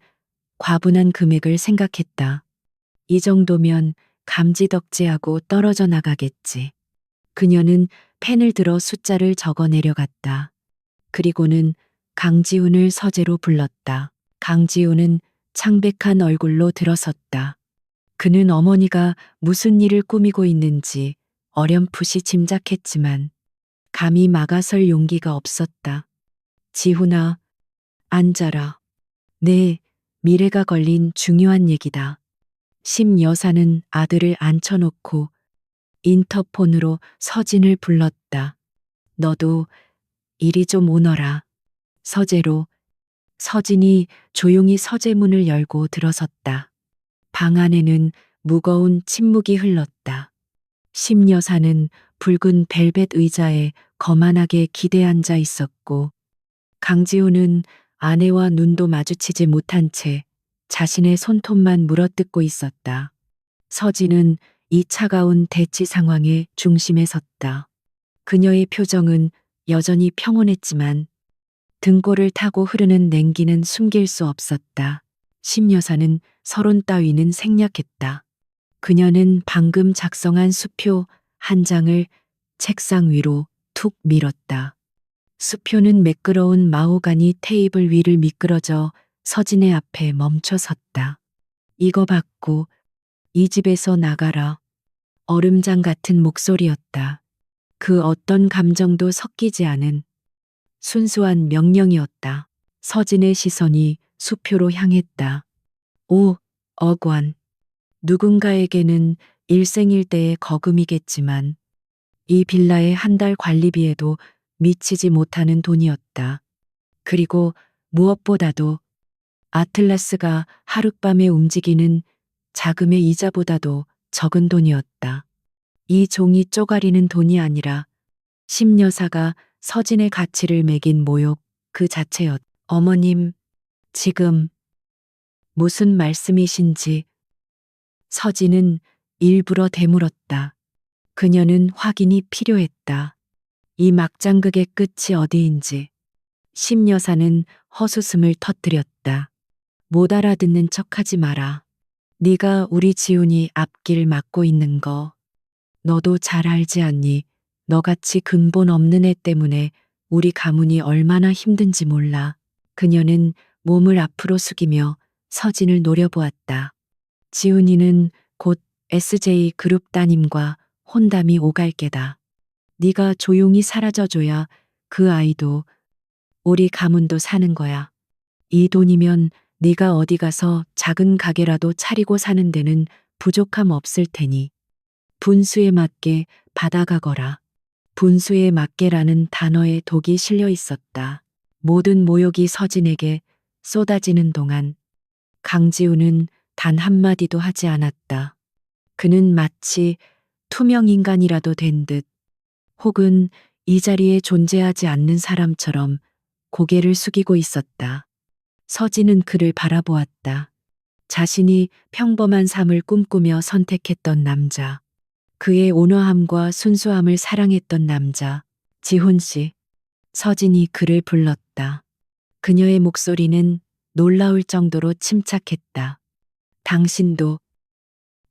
과분한 금액을 생각했다. 이 정도면 감지덕지하고 떨어져 나가겠지. 그녀는 펜을 들어 숫자를 적어 내려갔다. 그리고는 강지훈을 서재로 불렀다. 강지훈은 창백한 얼굴로 들어섰다. 그는 어머니가 무슨 일을 꾸미고 있는지 어렴풋이 짐작했지만 감히 막아설 용기가 없었다. 지훈아, 앉아라. 내 미래가 걸린 중요한 얘기다. 심 여사는 아들을 앉혀놓고 인터폰으로 서진을 불렀다. 너도 이리 좀 오너라. 서재로. 서진이 조용히 서재 문을 열고 들어섰다. 방 안에는 무거운 침묵이 흘렀다. 심 여사는 붉은 벨벳 의자에 거만하게 기대 앉아 있었고 강지훈은 아내와 눈도 마주치지 못한 채 자신의 손톱만 물어뜯고 있었다. 서진은 이 차가운 대치 상황의 중심에 섰다. 그녀의 표정은 여전히 평온했지만 등골을 타고 흐르는 냉기는 숨길 수 없었다. 심 여사는 서론 따위는 생략했다. 그녀는 방금 작성한 수표 한 장을 책상 위로 툭 밀었다. 수표는 매끄러운 마호가니 테이블 위를 미끄러져 서진의 앞에 멈춰 섰다. 이거 받고 이 집에서 나가라. 얼음장 같은 목소리였다. 그 어떤 감정도 섞이지 않은 순수한 명령이었다. 서진의 시선이 수표로 향했다. 오, 억원. 누군가에게는 일생일대의 거금이겠지만 이 빌라의 한 달 관리비에도 미치지 못하는 돈이었다. 그리고 무엇보다도 아틀라스가 하룻밤에 움직이는 자금의 이자보다도 적은 돈이었다. 이 종이 쪼가리는 돈이 아니라 심 여사가 서진의 가치를 매긴 모욕 그 자체였. 어머님, 지금 무슨 말씀이신지. 서진은 일부러 되물었다. 그녀는 확인이 필요했다. 이 막장극의 끝이 어디인지. 심 여사는 헛웃음을 터뜨렸다. 못 알아듣는 척하지 마라. 네가 우리 지훈이 앞길 막고 있는 거 너도 잘 알지 않니? 너같이 근본 없는 애 때문에 우리 가문이 얼마나 힘든지 몰라. 그녀는 몸을 앞으로 숙이며 서진을 노려보았다. 지훈이는 곧 SJ그룹 따님과 혼담이 오갈 게다. 네가 조용히 사라져줘야 그 아이도 우리 가문도 사는 거야. 이 돈이면 네가 어디 가서 작은 가게라도 차리고 사는 데는 부족함 없을 테니 분수에 맞게 받아가거라. 분수에 맞게라는 단어에 독이 실려 있었다. 모든 모욕이 서진에게 쏟아지는 동안 강지훈은 단 한마디도 하지 않았다. 그는 마치 투명 인간이라도 된 듯, 혹은 이 자리에 존재하지 않는 사람처럼 고개를 숙이고 있었다. 서진은 그를 바라보았다. 자신이 평범한 삶을 꿈꾸며 선택했던 남자. 그의 온화함과 순수함을 사랑했던 남자. 지훈 씨. 서진이 그를 불렀다. 그녀의 목소리는 놀라울 정도로 침착했다. 당신도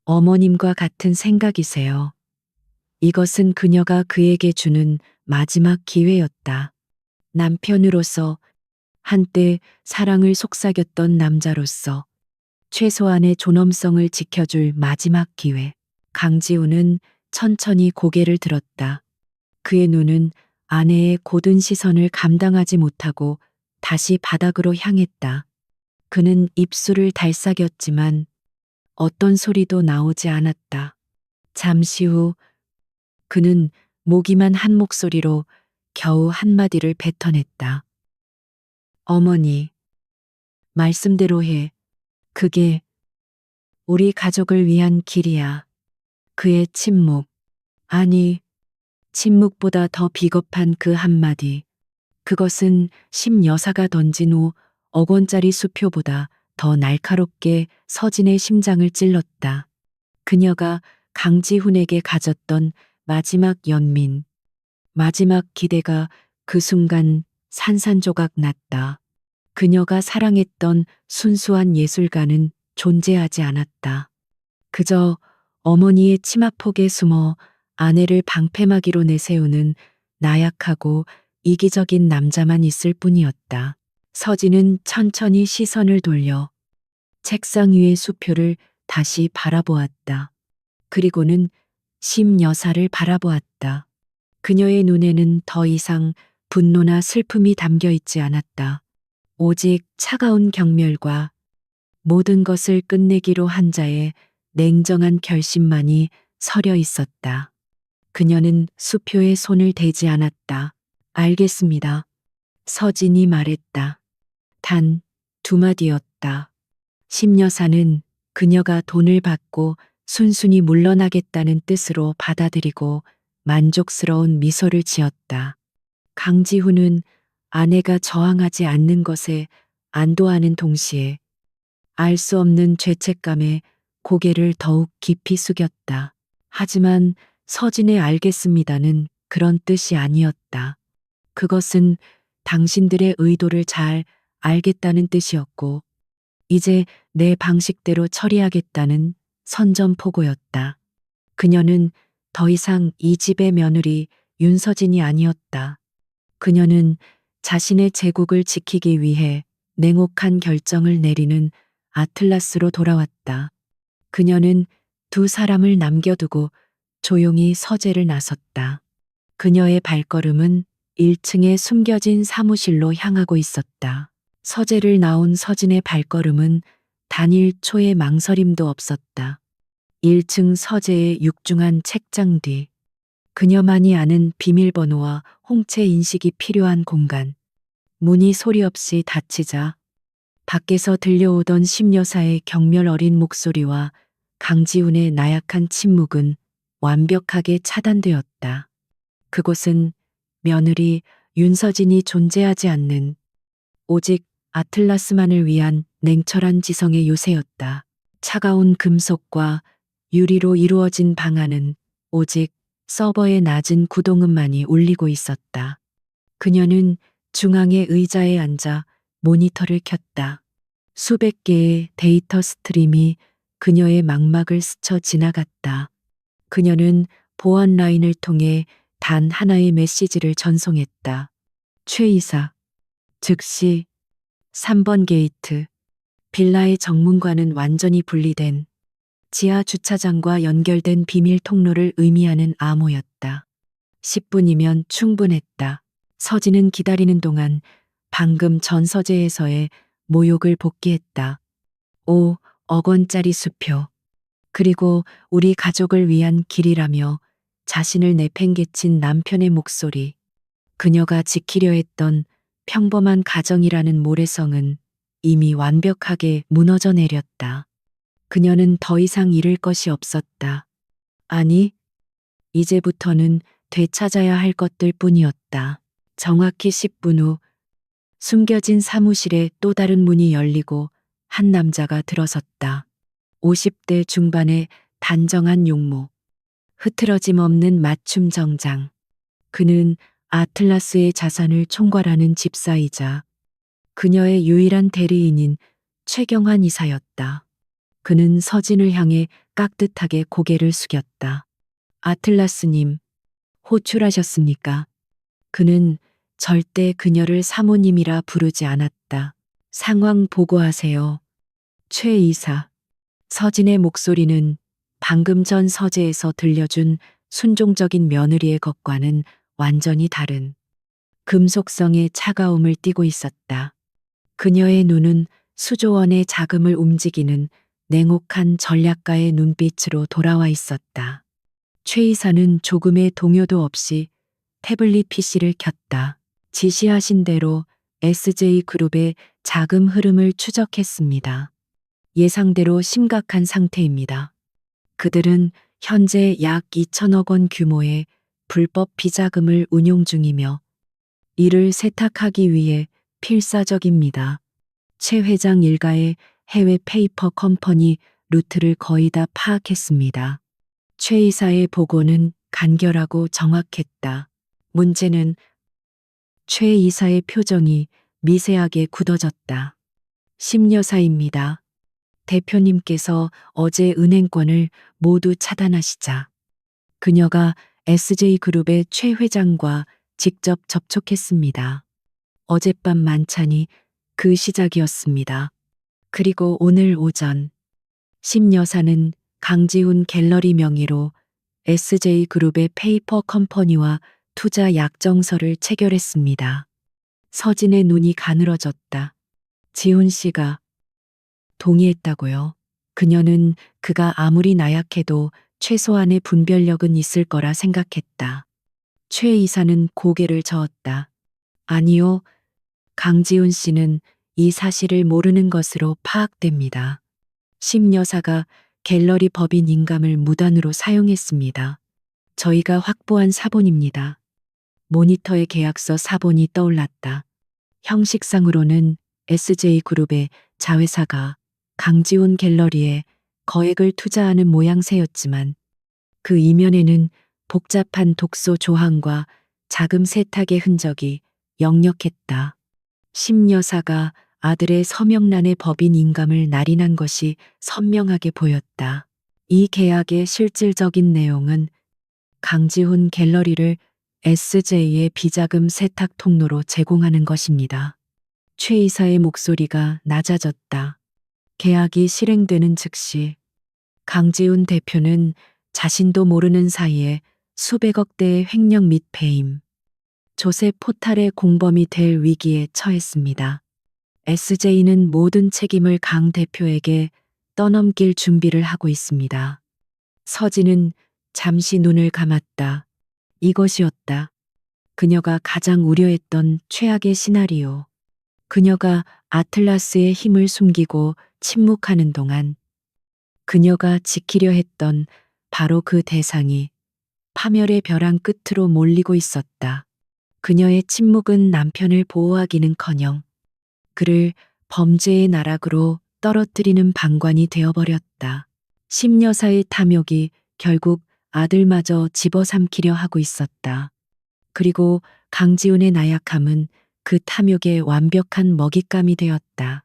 어머님과 같은 생각이세요. 이것은 그녀가 그에게 주는 마지막 기회였다. 남편으로서, 한때 사랑을 속삭였던 남자로서 최소한의 존엄성을 지켜줄 마지막 기회. 강지우는 천천히 고개를 들었다. 그의 눈은 아내의 고든 시선을 감당하지 못하고 다시 바닥으로 향했다. 그는 입술을 달싹였지만 어떤 소리도 나오지 않았다. 잠시 후 그는 모기만 한 목소리로 겨우 한마디를 뱉어냈다. 어머니, 말씀대로 해. 그게 우리 가족을 위한 길이야. 그의 침묵. 아니, 침묵보다 더 비겁한 그 한마디. 그것은 심 여사가 던진 5억 원짜리 수표보다 더 날카롭게 서진의 심장을 찔렀다. 그녀가 강지훈에게 가졌던 마지막 연민, 마지막 기대가 그 순간 산산조각 났다. 그녀가 사랑했던 순수한 예술가는 존재하지 않았다. 그저 어머니의 치마폭에 숨어 아내를 방패막이로 내세우는 나약하고 이기적인 남자만 있을 뿐이었다. 서진은 천천히 시선을 돌려 책상 위의 수표를 다시 바라보았다. 그리고는 심 여사를 바라보았다. 그녀의 눈에는 더 이상 분노나 슬픔이 담겨 있지 않았다. 오직 차가운 경멸과 모든 것을 끝내기로 한 자의 냉정한 결심만이 서려 있었다. 그녀는 수표에 손을 대지 않았다. 알겠습니다. 서진이 말했다. 단 두 마디였다. 심여사는 그녀가 돈을 받고 순순히 물러나겠다는 뜻으로 받아들이고 만족스러운 미소를 지었다. 강지훈은 아내가 저항하지 않는 것에 안도하는 동시에 알 수 없는 죄책감에 고개를 더욱 깊이 숙였다. 하지만 서진의 알겠습니다는 그런 뜻이 아니었다. 그것은 당신들의 의도를 잘 알겠다는 뜻이었고, 이제 내 방식대로 처리하겠다는 선전포고였다. 그녀는 더 이상 이 집의 며느리 윤서진이 아니었다. 그녀는 자신의 제국을 지키기 위해 냉혹한 결정을 내리는 아틀라스로 돌아왔다. 그녀는 두 사람을 남겨두고 조용히 서재를 나섰다. 그녀의 발걸음은 1층에 숨겨진 사무실로 향하고 있었다. 서재를 나온 서진의 발걸음은 단 1초의 망설임도 없었다. 1층 서재의 육중한 책장 뒤, 그녀만이 아는 비밀번호와 홍채 인식이 필요한 공간. 문이 소리 없이 닫히자 밖에서 들려오던 심여사의 경멸 어린 목소리와 강지훈의 나약한 침묵은 완벽하게 차단되었다. 그곳은 며느리 윤서진이 존재하지 않는, 오직 아틀라스만을 위한 냉철한 지성의 요새였다. 차가운 금속과 유리로 이루어진 방 안은 오직 서버의 낮은 구동음만이 울리고 있었다. 그녀는 중앙의 의자에 앉아 모니터를 켰다. 수백 개의 데이터 스트림이 그녀의 망막을 스쳐 지나갔다. 그녀는 보안 라인을 통해 단 하나의 메시지를 전송했다. 최 이사, 즉시 3번 게이트. 빌라의 정문과는 완전히 분리된 지하 주차장과 연결된 비밀 통로를 의미하는 암호였다. 10분이면 충분했다. 서진은 기다리는 동안 방금 전 서재에서의 모욕을 복기했다. 5억 원짜리 수표. 그리고 우리 가족을 위한 길이라며 자신을 내팽개친 남편의 목소리. 그녀가 지키려 했던 평범한 가정이라는 모래성은 이미 완벽하게 무너져 내렸다. 그녀는 더 이상 잃을 것이 없었다. 아니, 이제부터는 되찾아야 할 것들 뿐이었다. 정확히 10분 후 숨겨진 사무실에 또 다른 문이 열리고 한 남자가 들어섰다. 50대 중반의 단정한 용모, 흐트러짐 없는 맞춤 정장. 그는 아틀라스의 자산을 총괄하는 집사이자 그녀의 유일한 대리인인 최경환 이사였다. 그는 서진을 향해 깍듯하게 고개를 숙였다. 아틀라스님, 호출하셨습니까? 그는 절대 그녀를 사모님이라 부르지 않았다. 상황 보고하세요. 최 이사. 서진의 목소리는 방금 전 서재에서 들려준 순종적인 며느리의 것과는 완전히 다른 금속성의 차가움을 띠고 있었다. 그녀의 눈은 수조원의 자금을 움직이는 냉혹한 전략가의 눈빛으로 돌아와 있었다. 최 이사는 조금의 동요도 없이 태블릿 PC를 켰다. 지시하신 대로 SJ그룹의 자금 흐름을 추적했습니다. 예상대로 심각한 상태입니다. 그들은 현재 약 2천억 원 규모의 불법 비자금을 운용 중이며 이를 세탁하기 위해 필사적입니다. 최 회장 일가의 해외 페이퍼 컴퍼니 루트를 거의 다 파악했습니다. 최 이사의 보고는 간결하고 정확했다. 문제는 최 이사의 표정이 미세하게 굳어졌다. 심여사입니다. 대표님께서 어제 은행권을 모두 차단하시자 그녀가 SJ그룹의 최 회장과 직접 접촉했습니다. 어젯밤 만찬이 그 시작이었습니다. 그리고 오늘 오전 심여사는 강지훈 갤러리 명의로 SJ그룹의 페이퍼 컴퍼니와 투자 약정서를 체결했습니다. 서진의 눈이 가늘어졌다. 지훈 씨가 동의했다고요. 그녀는 그가 아무리 나약해도 최소한의 분별력은 있을 거라 생각했다. 최 이사는 고개를 저었다. 아니요. 강지훈 씨는 이 사실을 모르는 것으로 파악됩니다. 심 여사가 갤러리 법인 인감을 무단으로 사용했습니다. 저희가 확보한 사본입니다. 모니터의 계약서 사본이 떠올랐다. 형식상으로는 SJ그룹의 자회사가 강지훈 갤러리에 거액을 투자하는 모양새였지만 그 이면에는 복잡한 독소 조항과 자금 세탁의 흔적이 역력했다. 심 여사가 아들의 서명란의 법인 인감을 날인한 것이 선명하게 보였다. 이 계약의 실질적인 내용은 강지훈 갤러리를 SJ의 비자금 세탁 통로로 제공하는 것입니다. 최 이사의 목소리가 낮아졌다. 계약이 실행되는 즉시 강지훈 대표는 자신도 모르는 사이에 수백억 대의 횡령 및 배임, 조세 포탈의 공범이 될 위기에 처했습니다. SJ는 모든 책임을 강 대표에게 떠넘길 준비를 하고 있습니다. 서진은 잠시 눈을 감았다. 이것이었다. 그녀가 가장 우려했던 최악의 시나리오. 그녀가 아틀라스의 힘을 숨기고 침묵하는 동안 그녀가 지키려 했던 바로 그 대상이 파멸의 벼랑 끝으로 몰리고 있었다. 그녀의 침묵은 남편을 보호하기는커녕 그를 범죄의 나락으로 떨어뜨리는 방관이 되어버렸다. 심여사의 탐욕이 결국 아들마저 집어삼키려 하고 있었다. 그리고 강지훈의 나약함은 그 탐욕의 완벽한 먹잇감이 되었다.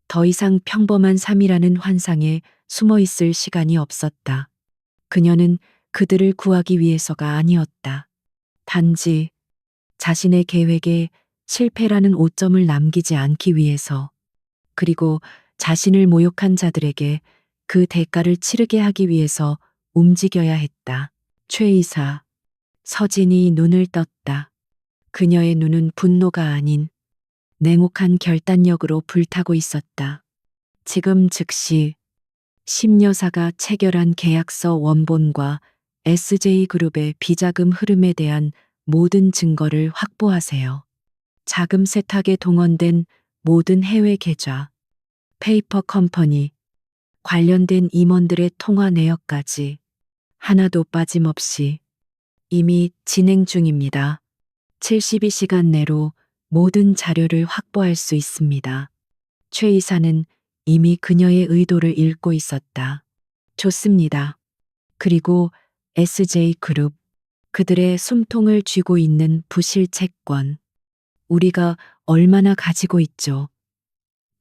더 이상 평범한 삶이라는 환상에 숨어 있을 시간이 없었다. 그녀는 그들을 구하기 위해서가 아니었다. 단지 자신의 계획에 실패라는 오점을 남기지 않기 위해서, 그리고 자신을 모욕한 자들에게 그 대가를 치르게 하기 위해서 움직여야 했다. 최 이사. 서진이 눈을 떴다. 그녀의 눈은 분노가 아닌 냉혹한 결단력으로 불타고 있었다. 지금 즉시 심 여사가 체결한 계약서 원본과 SJ그룹의 비자금 흐름에 대한 모든 증거를 확보하세요. 자금 세탁에 동원된 모든 해외 계좌, 페이퍼 컴퍼니, 관련된 임원들의 통화 내역까지 하나도 빠짐없이 이미 진행 중입니다. 72시간 내로 모든 자료를 확보할 수 있습니다. 최 이사는 이미 그녀의 의도를 읽고 있었다. 좋습니다. 그리고 SJ그룹, 그들의 숨통을 쥐고 있는 부실 채권, 우리가 얼마나 가지고 있죠?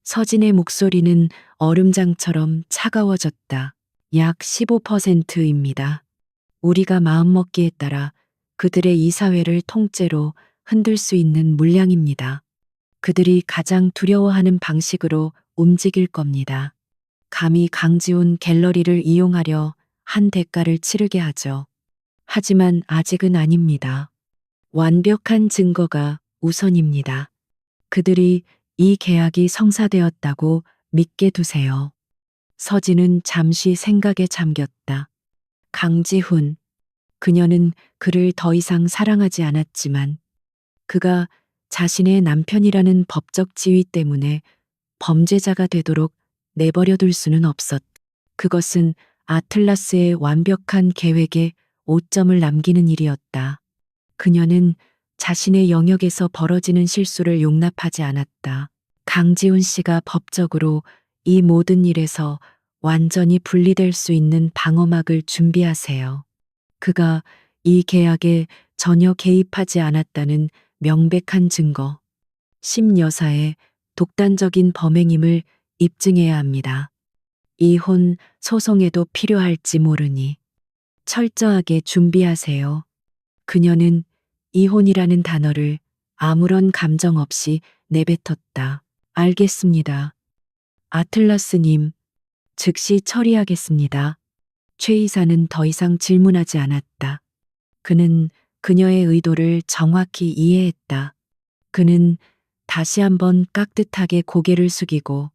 서진의 목소리는 얼음장처럼 차가워졌다. 약 15%입니다. 우리가 마음먹기에 따라 그들의 이사회를 통째로 흔들 수 있는 물량입니다. 그들이 가장 두려워하는 방식으로 움직일 겁니다. 감히 강지훈 갤러리를 이용하려 한 대가를 치르게 하죠. 하지만 아직은 아닙니다. 완벽한 증거가 우선입니다. 그들이 이 계약이 성사되었다고 믿게 두세요. 서진은 잠시 생각에 잠겼다. 강지훈. 그녀는 그를 더 이상 사랑하지 않았지만 그가 자신의 남편이라는 법적 지위 때문에 범죄자가 되도록 내버려 둘 수는 없었. 그것은 아틀라스의 완벽한 계획에 오점을 남기는 일이었다. 그녀는 자신의 영역에서 벌어지는 실수를 용납하지 않았다. 강지훈 씨가 법적으로 이 모든 일에서 완전히 분리될 수 있는 방어막을 준비하세요. 그가 이 계약에 전혀 개입하지 않았다는 명백한 증거. 심 여사의 독단적인 범행임을 입증해야 합니다. 이혼 소송에도 필요할지 모르니 철저하게 준비하세요. 그녀는 이혼이라는 단어를 아무런 감정 없이 내뱉었다. 알겠습니다. 아틀라스님, 즉시 처리하겠습니다. 최 이사는 더 이상 질문하지 않았다. 그는 그녀의 의도를 정확히 이해했다. 그는 다시 한번 깍듯하게 고개를 숙이고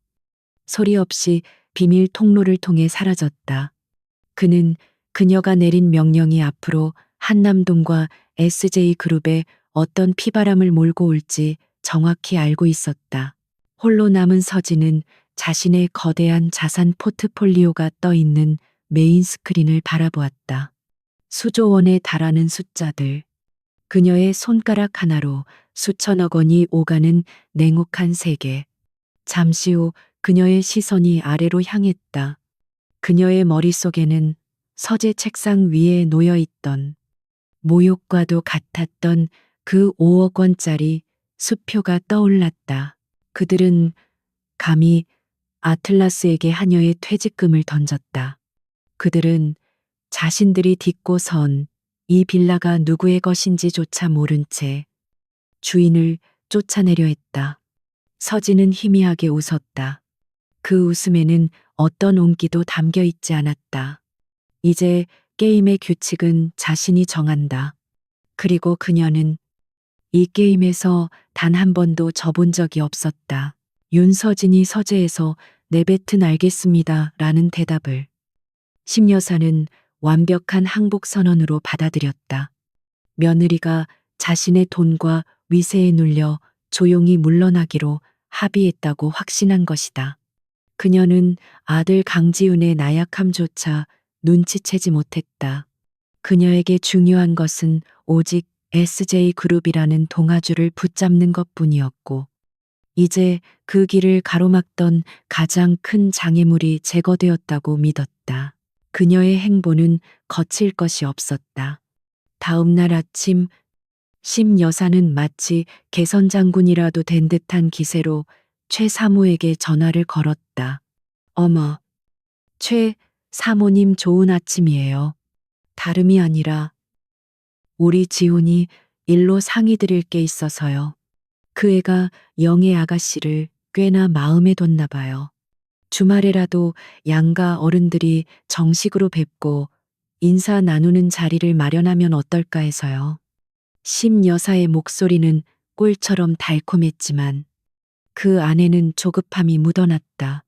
소리 없이 비밀 통로를 통해 사라졌다. 그는 그녀가 내린 명령이 앞으로 한남동과 SJ그룹에 어떤 피바람을 몰고 올지 정확히 알고 있었다. 홀로 남은 서진은 자신의 거대한 자산 포트폴리오가 떠 있는 메인 스크린을 바라보았다. 수조 원에 달하는 숫자들. 그녀의 손가락 하나로 수천억 원이 오가는 냉혹한 세계. 잠시 후 그녀의 시선이 아래로 향했다. 그녀의 머릿속에는 서재 책상 위에 놓여 있던 모욕과도 같았던 그 5억 원짜리 수표가 떠올랐다. 그들은 감히 아틀라스에게 하녀의 퇴직금을 던졌다. 그들은 자신들이 딛고 선 이 빌라가 누구의 것인지조차 모른 채 주인을 쫓아내려 했다. 서진은 희미하게 웃었다. 그 웃음에는 어떤 온기도 담겨 있지 않았다. 이제 게임의 규칙은 자신이 정한다. 그리고 그녀는 이 게임에서 단 한 번도 져본 적이 없었다. 윤서진이 서재에서 내뱉은 알겠습니다 라는 대답을 심 여사는 완벽한 항복 선언으로 받아들였다. 며느리가 자신의 돈과 위세에 눌려 조용히 물러나기로 합의했다고 확신한 것이다. 그녀는 아들 강지훈의 나약함조차 눈치채지 못했다. 그녀에게 중요한 것은 오직 SJ그룹이라는 동아줄을 붙잡는 것뿐이었고, 이제 그 길을 가로막던 가장 큰 장애물이 제거되었다고 믿었다. 그녀의 행보는 거칠 것이 없었다. 다음 날 아침 심 여사는 마치 개선 장군이라도 된 듯한 기세로 최 사모에게 전화를 걸었다. 어머, 최 사모님 좋은 아침이에요. 다름이 아니라 우리 지훈이 일로 상의 드릴 게 있어서요. 그 애가 영애 아가씨를 꽤나 마음에 뒀나 봐요. 주말에라도 양가 어른들이 정식으로 뵙고 인사 나누는 자리를 마련하면 어떨까 해서요. 심 여사의 목소리는 꿀처럼 달콤했지만 그 안에는 조급함이 묻어났다.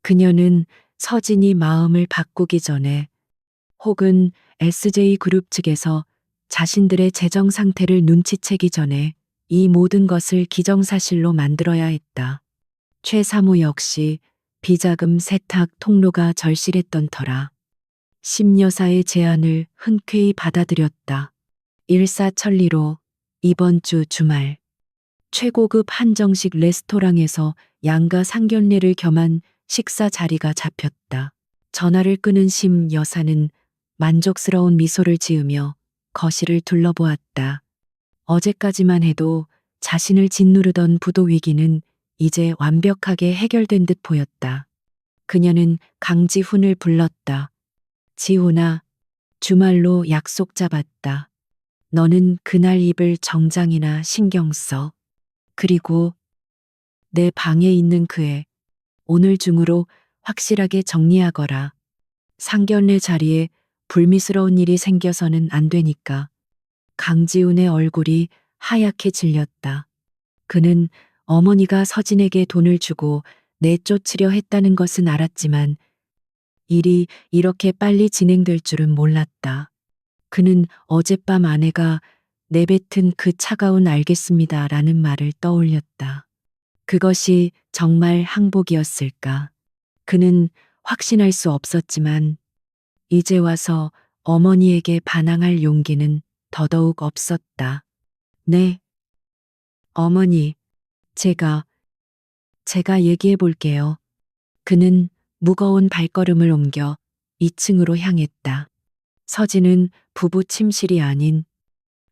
그녀는 서진이 마음을 바꾸기 전에 혹은 SJ그룹 측에서 자신들의 재정 상태를 눈치채기 전에 이 모든 것을 기정사실로 만들어야 했다. 최 사모 역시 비자금 세탁 통로가 절실했던 터라 심여사의 제안을 흔쾌히 받아들였다. 일사천리로 이번 주 주말 최고급 한정식 레스토랑에서 양가 상견례를 겸한 식사 자리가 잡혔다. 전화를 끊은 심 여사는 만족스러운 미소를 지으며 거실을 둘러보았다. 어제까지만 해도 자신을 짓누르던 부도 위기는 이제 완벽하게 해결된 듯 보였다. 그녀는 강지훈을 불렀다. 지훈아, 주말로 약속 잡았다. 너는 그날 입을 정장이나 신경 써. 그리고 내 방에 있는 그 애, 오늘 중으로 확실하게 정리하거라. 상견례 자리에 불미스러운 일이 생겨서는 안 되니까. 강지훈의 얼굴이 하얗게 질렸다. 그는 어머니가 서진에게 돈을 주고 내쫓으려 했다는 것은 알았지만 일이 이렇게 빨리 진행될 줄은 몰랐다. 그는 어젯밤 아내가 내뱉은 그 차가운 알겠습니다라는 말을 떠올렸다. 그것이 정말 항복이었을까? 그는 확신할 수 없었지만 이제 와서 어머니에게 반항할 용기는 더더욱 없었다. 네, 어머니, 제가 얘기해 볼게요. 그는 무거운 발걸음을 옮겨 2층으로 향했다. 서진은 부부 침실이 아닌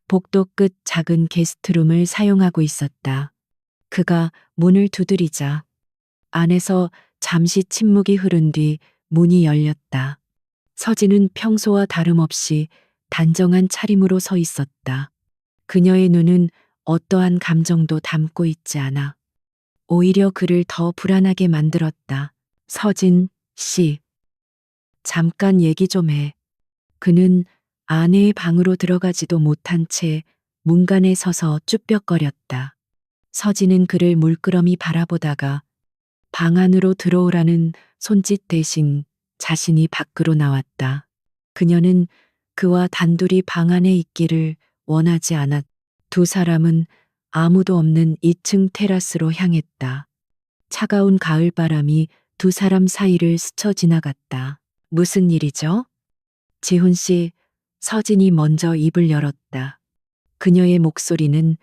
복도 끝 작은 게스트룸을 사용하고 있었다. 그가 문을 두드리자 안에서 잠시 침묵이 흐른 뒤 문이 열렸다. 서진은 평소와 다름없이 단정한 차림으로 서 있었다. 그녀의 눈은 어떠한 감정도 담고 있지 않아 오히려 그를 더 불안하게 만들었다. 서진 씨, 잠깐 얘기 좀 해. 그는 아내의 방으로 들어가지도 못한 채 문간에 서서 쭈뼛거렸다. 서진은 그를 물끄러미 바라보다가 방 안으로 들어오라는 손짓 대신 자신이 밖으로 나왔다. 그녀는 그와 단둘이 방 안에 있기를 원하지 않았. 두 사람은 아무도 없는 2층 테라스로 향했다. 차가운 가을바람이 두 사람 사이를 스쳐 지나갔다. 무슨 일이죠? 지훈 씨, 서진이 먼저 입을 열었다. 그녀의 목소리는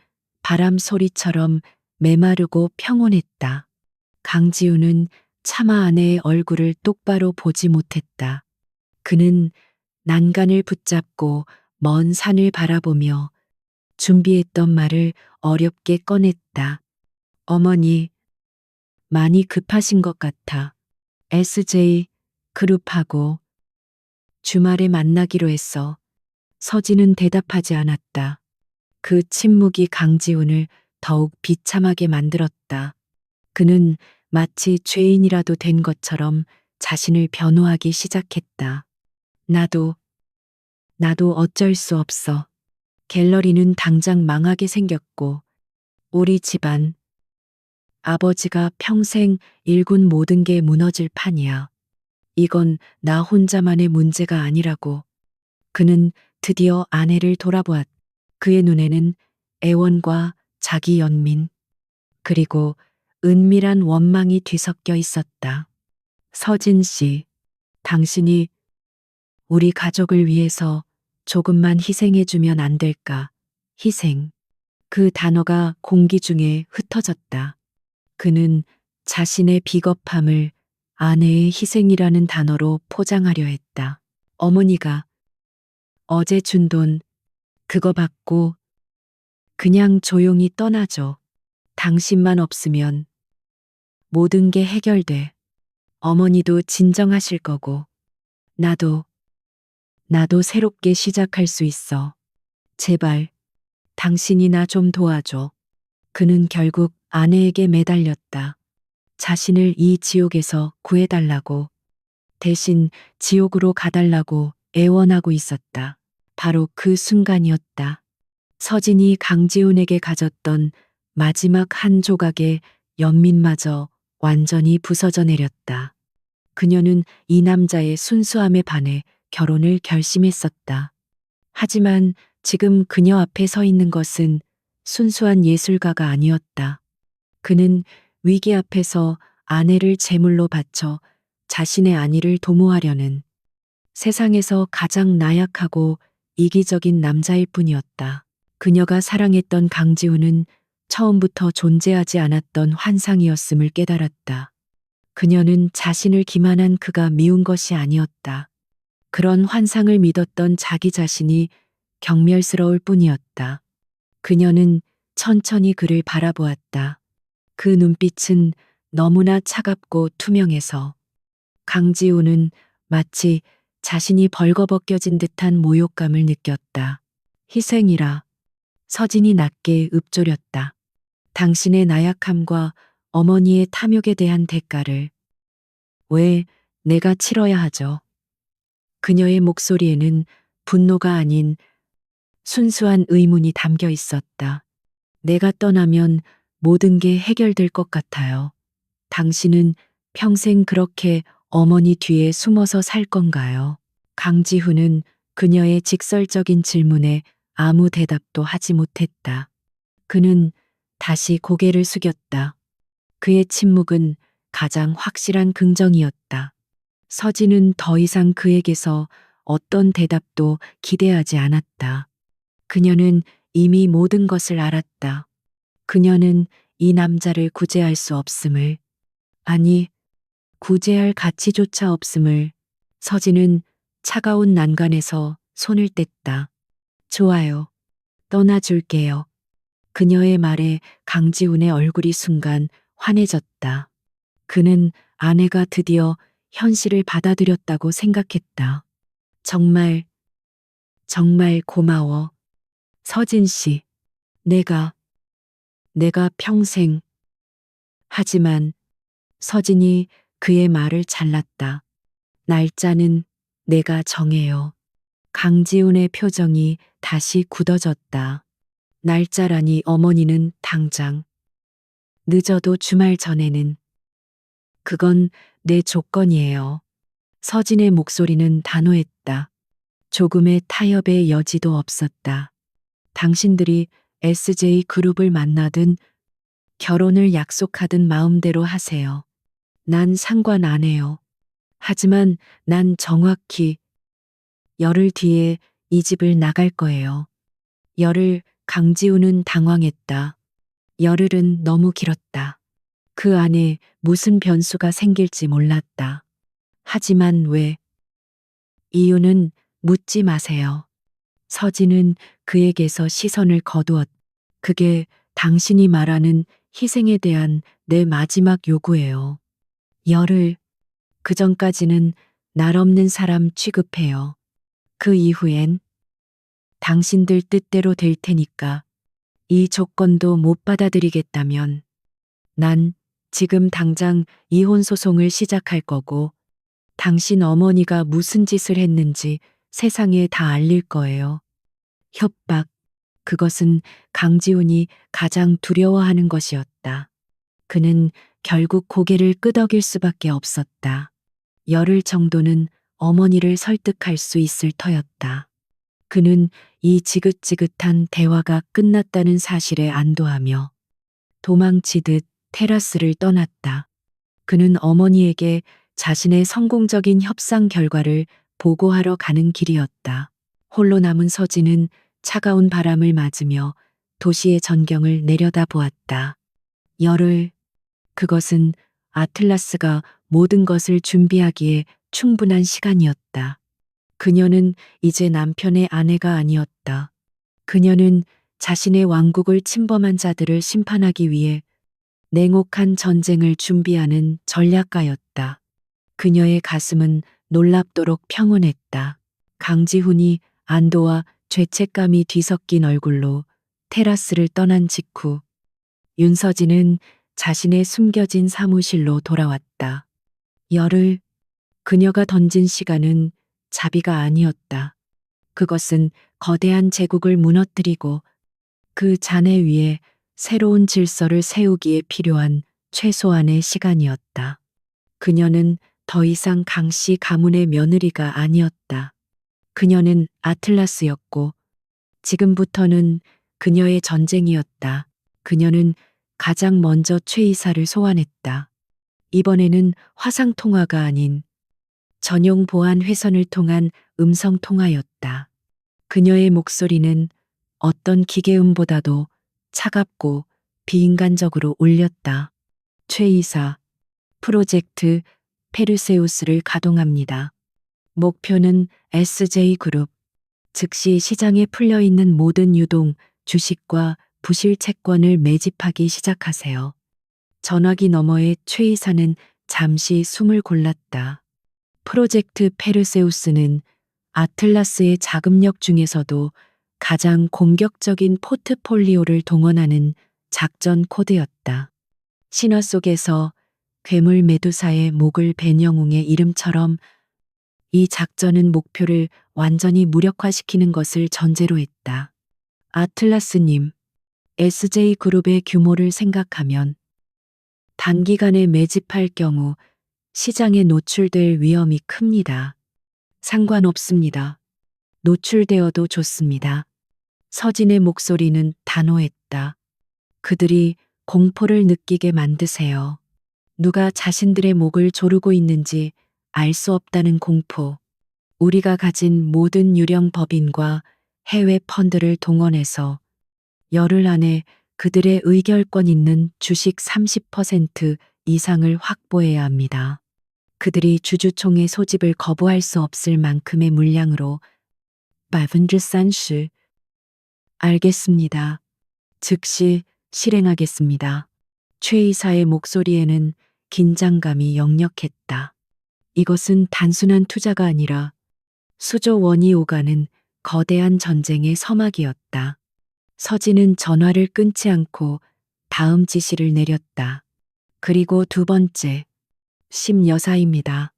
바람 소리처럼 메마르고 평온했다. 강지훈은 차마 아내의 얼굴을 똑바로 보지 못했다. 그는 난간을 붙잡고 먼 산을 바라보며 준비했던 말을 어렵게 꺼냈다. 어머니, 많이 급하신 것 같아. SJ 그룹하고 주말에 만나기로 했어. 서진은 대답하지 않았다. 그 침묵이 강지훈을 더욱 비참하게 만들었다. 그는 마치 죄인이라도 된 것처럼 자신을 변호하기 시작했다. 나도 어쩔 수 없어. 갤러리는 당장 망하게 생겼고, 우리 집안, 아버지가 평생 일군 모든 게 무너질 판이야. 이건 나 혼자만의 문제가 아니라고. 그는 드디어 아내를 돌아보았다. 그의 눈에는 애원과 자기 연민, 그리고 은밀한 원망이 뒤섞여 있었다. 서진 씨, 당신이 우리 가족을 위해서 조금만 희생해주면 안 될까? 희생. 그 단어가 공기 중에 흩어졌다. 그는 자신의 비겁함을 아내의 희생이라는 단어로 포장하려 했다. 어머니가 어제 준 돈, 그거 받고 그냥 조용히 떠나죠. 당신만 없으면 모든 게 해결돼. 어머니도 진정하실 거고, 나도 새롭게 시작할 수 있어. 제발, 당신이 나 좀 도와줘. 그는 결국 아내에게 매달렸다. 자신을 이 지옥에서 구해달라고, 대신 지옥으로 가달라고 애원하고 있었다. 바로 그 순간이었다. 서진이 강지훈에게 가졌던 마지막 한 조각의 연민마저 완전히 부서져 내렸다. 그녀는 이 남자의 순수함에 반해 결혼을 결심했었다. 하지만 지금 그녀 앞에 서 있는 것은 순수한 예술가가 아니었다. 그는 위기 앞에서 아내를 제물로 바쳐 자신의 안위를 도모하려는 세상에서 가장 나약하고 이기적인 남자일 뿐이었다. 그녀가 사랑했던 강지훈은 처음부터 존재하지 않았던 환상이었음을 깨달았다. 그녀는 자신을 기만한 그가 미운 것이 아니었다. 그런 환상을 믿었던 자기 자신이 경멸스러울 뿐이었다. 그녀는 천천히 그를 바라보았다. 그 눈빛은 너무나 차갑고 투명해서 강지우는 마치 자신이 벌거벗겨진 듯한 모욕감을 느꼈다. 희생이라. 서진이 낮게 읊조렸다. 당신의 나약함과 어머니의 탐욕에 대한 대가를 왜 내가 치러야 하죠? 그녀의 목소리에는 분노가 아닌 순수한 의문이 담겨 있었다. 내가 떠나면 모든 게 해결될 것 같아요. 당신은 평생 그렇게 어머니 뒤에 숨어서 살 건가요? 강지훈은 그녀의 직설적인 질문에 아무 대답도 하지 못했다. 그는 다시 고개를 숙였다. 그의 침묵은 가장 확실한 긍정이었다. 서진은 더 이상 그에게서 어떤 대답도 기대하지 않았다. 그녀는 이미 모든 것을 알았다. 그녀는 이 남자를 구제할 수 없음을, 아니, 구제할 가치조차 없음을. 서진은 차가운 난간에서 손을 뗐다. 좋아요. 떠나줄게요. 그녀의 말에 강지훈의 얼굴이 순간 환해졌다. 그는 아내가 드디어 현실을 받아들였다고 생각했다. 정말, 정말 고마워. 서진 씨, 내가 평생. 하지만 서진이 그의 말을 잘랐다. 날짜는 내가 정해요. 강지훈의 표정이 다시 굳어졌다. 날짜라니 어머니는 당장. 늦어도 주말 전에는. 그건 내 조건이에요. 서진의 목소리는 단호했다. 조금의 타협의 여지도 없었다. 당신들이 SJ 그룹을 만나든 결혼을 약속하든 마음대로 하세요. 난 상관 안 해요. 하지만 난 정확히 열흘 뒤에 이 집을 나갈 거예요. 열흘. 강지우는 당황했다. 열흘은 너무 길었다. 그 안에 무슨 변수가 생길지 몰랐다. 하지만 왜? 이유는 묻지 마세요. 서진은 그에게서 시선을 거두었다. 그게 당신이 말하는 희생에 대한 내 마지막 요구예요. 열흘. 그 전까지는 날 없는 사람 취급해요. 그 이후엔 당신들 뜻대로 될 테니까. 이 조건도 못 받아들이겠다면 난 지금 당장 이혼 소송을 시작할 거고 당신 어머니가 무슨 짓을 했는지 세상에 다 알릴 거예요. 협박. 그것은 강지훈이 가장 두려워하는 것이었다. 그는 결국 고개를 끄덕일 수밖에 없었다. 열흘 정도는 어머니를 설득할 수 있을 터였다. 그는 이 지긋지긋한 대화가 끝났다는 사실에 안도하며 도망치듯 테라스를 떠났다. 그는 어머니에게 자신의 성공적인 협상 결과를 보고하러 가는 길이었다. 홀로 남은 서진은 차가운 바람을 맞으며 도시의 전경을 내려다보았다. 열흘. 그것은 아틀라스가 모든 것을 준비하기에 충분한 시간이었다. 그녀는 이제 남편의 아내가 아니었다. 그녀는 자신의 왕국을 침범한 자들을 심판하기 위해 냉혹한 전쟁을 준비하는 전략가였다. 그녀의 가슴은 놀랍도록 평온했다. 강지훈이 안도와 죄책감이 뒤섞인 얼굴로 테라스를 떠난 직후 윤서진은 자신의 숨겨진 사무실로 돌아왔다. 열흘. 그녀가 던진 시간은 자비가 아니었다. 그것은 거대한 제국을 무너뜨리고 그 잔해 위에 새로운 질서를 세우기에 필요한 최소한의 시간이었다. 그녀는 더 이상 강씨 가문의 며느리가 아니었다. 그녀는 아틀라스였고 지금부터는 그녀의 전쟁이었다. 그녀는 가장 먼저 최이사를 소환했다. 이번에는 화상 통화가 아닌 전용 보안 회선을 통한 음성 통화였다. 그녀의 목소리는 어떤 기계음보다도 차갑고 비인간적으로 울렸다. 최 이사, 프로젝트 페르세우스를 가동합니다. 목표는 SJ그룹, 즉시 시장에 풀려 있는 모든 유동, 주식과 부실 채권을 매집하기 시작하세요. 전화기 너머의 최 이사는 잠시 숨을 골랐다. 프로젝트 페르세우스는 아틀라스의 자금력 중에서도 가장 공격적인 포트폴리오를 동원하는 작전 코드였다. 신화 속에서 괴물 메두사의 목을 벤 영웅의 이름처럼 이 작전은 목표를 완전히 무력화시키는 것을 전제로 했다. 아틀라스님, SJ그룹의 규모를 생각하면 단기간에 매집할 경우 시장에 노출될 위험이 큽니다. 상관없습니다. 노출되어도 좋습니다. 서진의 목소리는 단호했다. 그들이 공포를 느끼게 만드세요. 누가 자신들의 목을 조르고 있는지 알 수 없다는 공포. 우리가 가진 모든 유령 법인과 해외 펀드를 동원해서 열흘 안에 그들의 의결권 있는 주식 30% 이상을 확보해야 합니다. 그들이 주주총회 소집을 거부할 수 없을 만큼의 물량으로 30%. 알겠습니다. 즉시 실행하겠습니다. 최 이사의 목소리에는 긴장감이 역력했다. 이것은 단순한 투자가 아니라 수조 원이 오가는 거대한 전쟁의 서막이었다. 서진은 전화를 끊지 않고 다음 지시를 내렸다. 그리고 두 번째, 심 여사입니다.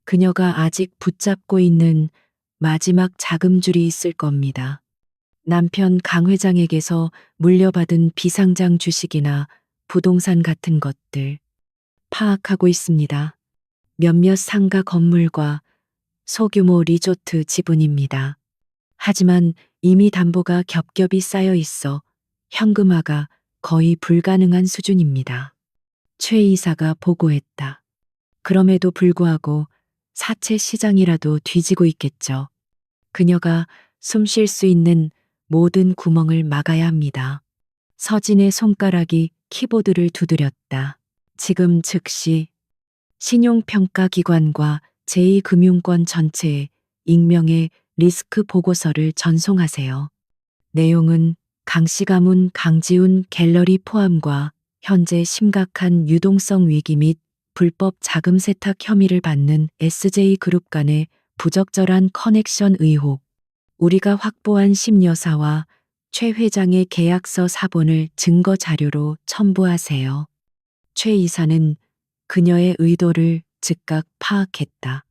그녀가 아직 붙잡고 있는 마지막 자금줄이 있을 겁니다. 남편 강 회장에게서 물려받은 비상장 주식이나 부동산 같은 것들 파악하고 있습니다. 몇몇 상가 건물과 소규모 리조트 지분입니다. 하지만 이미 담보가 겹겹이 쌓여 있어 현금화가 거의 불가능한 수준입니다. 최 이사가 보고했다. 그럼에도 불구하고 사채 시장이라도 뒤지고 있겠죠. 그녀가 숨 쉴 수 있는 모든 구멍을 막아야 합니다. 서진의 손가락이 키보드를 두드렸다. 지금 즉시 신용평가기관과 제2금융권 전체에 익명의 리스크 보고서를 전송하세요. 내용은 강씨 가문 강지훈 갤러리 포함과 현재 심각한 유동성 위기 및 불법 자금 세탁 혐의를 받는 SJ그룹 간의 부적절한 커넥션 의혹, 우리가 확보한 심 여사와 최 회장의 계약서 사본을 증거 자료로 첨부하세요. 최 이사는 그녀의 의도를 즉각 파악했다.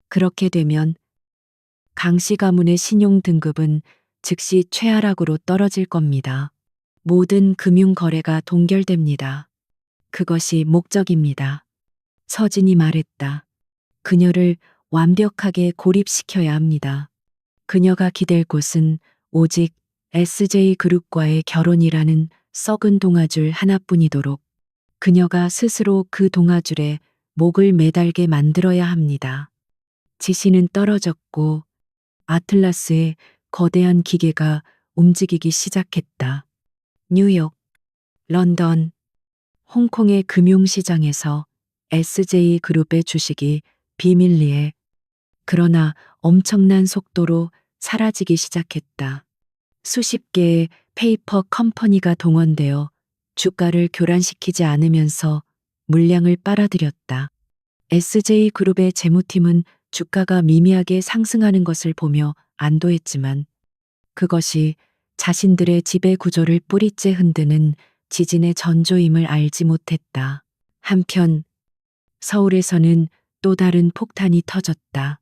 그렇게 되면 강씨 가문의 신용 등급은 즉시 최하락으로 떨어질 겁니다. 모든 금융 거래가 동결됩니다. 그것이 목적입니다. 서진이 말했다. 그녀를 완벽하게 고립시켜야 합니다. 그녀가 기댈 곳은 오직 SJ그룹과의 결혼이라는 썩은 동아줄 하나뿐이도록 그녀가 스스로 그 동아줄에 목을 매달게 만들어야 합니다. 지시는 떨어졌고 아틀라스의 거대한 기계가 움직이기 시작했다. 뉴욕, 런던, 홍콩의 금융시장에서 SJ그룹의 주식이 비밀리에 그러나 엄청난 속도로 사라지기 시작했다. 수십 개의 페이퍼 컴퍼니가 동원되어 주가를 교란시키지 않으면서 물량을 빨아들였다. SJ그룹의 재무팀은 주가가 미미하게 상승하는 것을 보며 안도했지만 그것이 자신들의 지배 구조를 뿌리째 흔드는 지진의 전조임을 알지 못했다. 한편 서울에서는 또 다른 폭탄이 터졌다.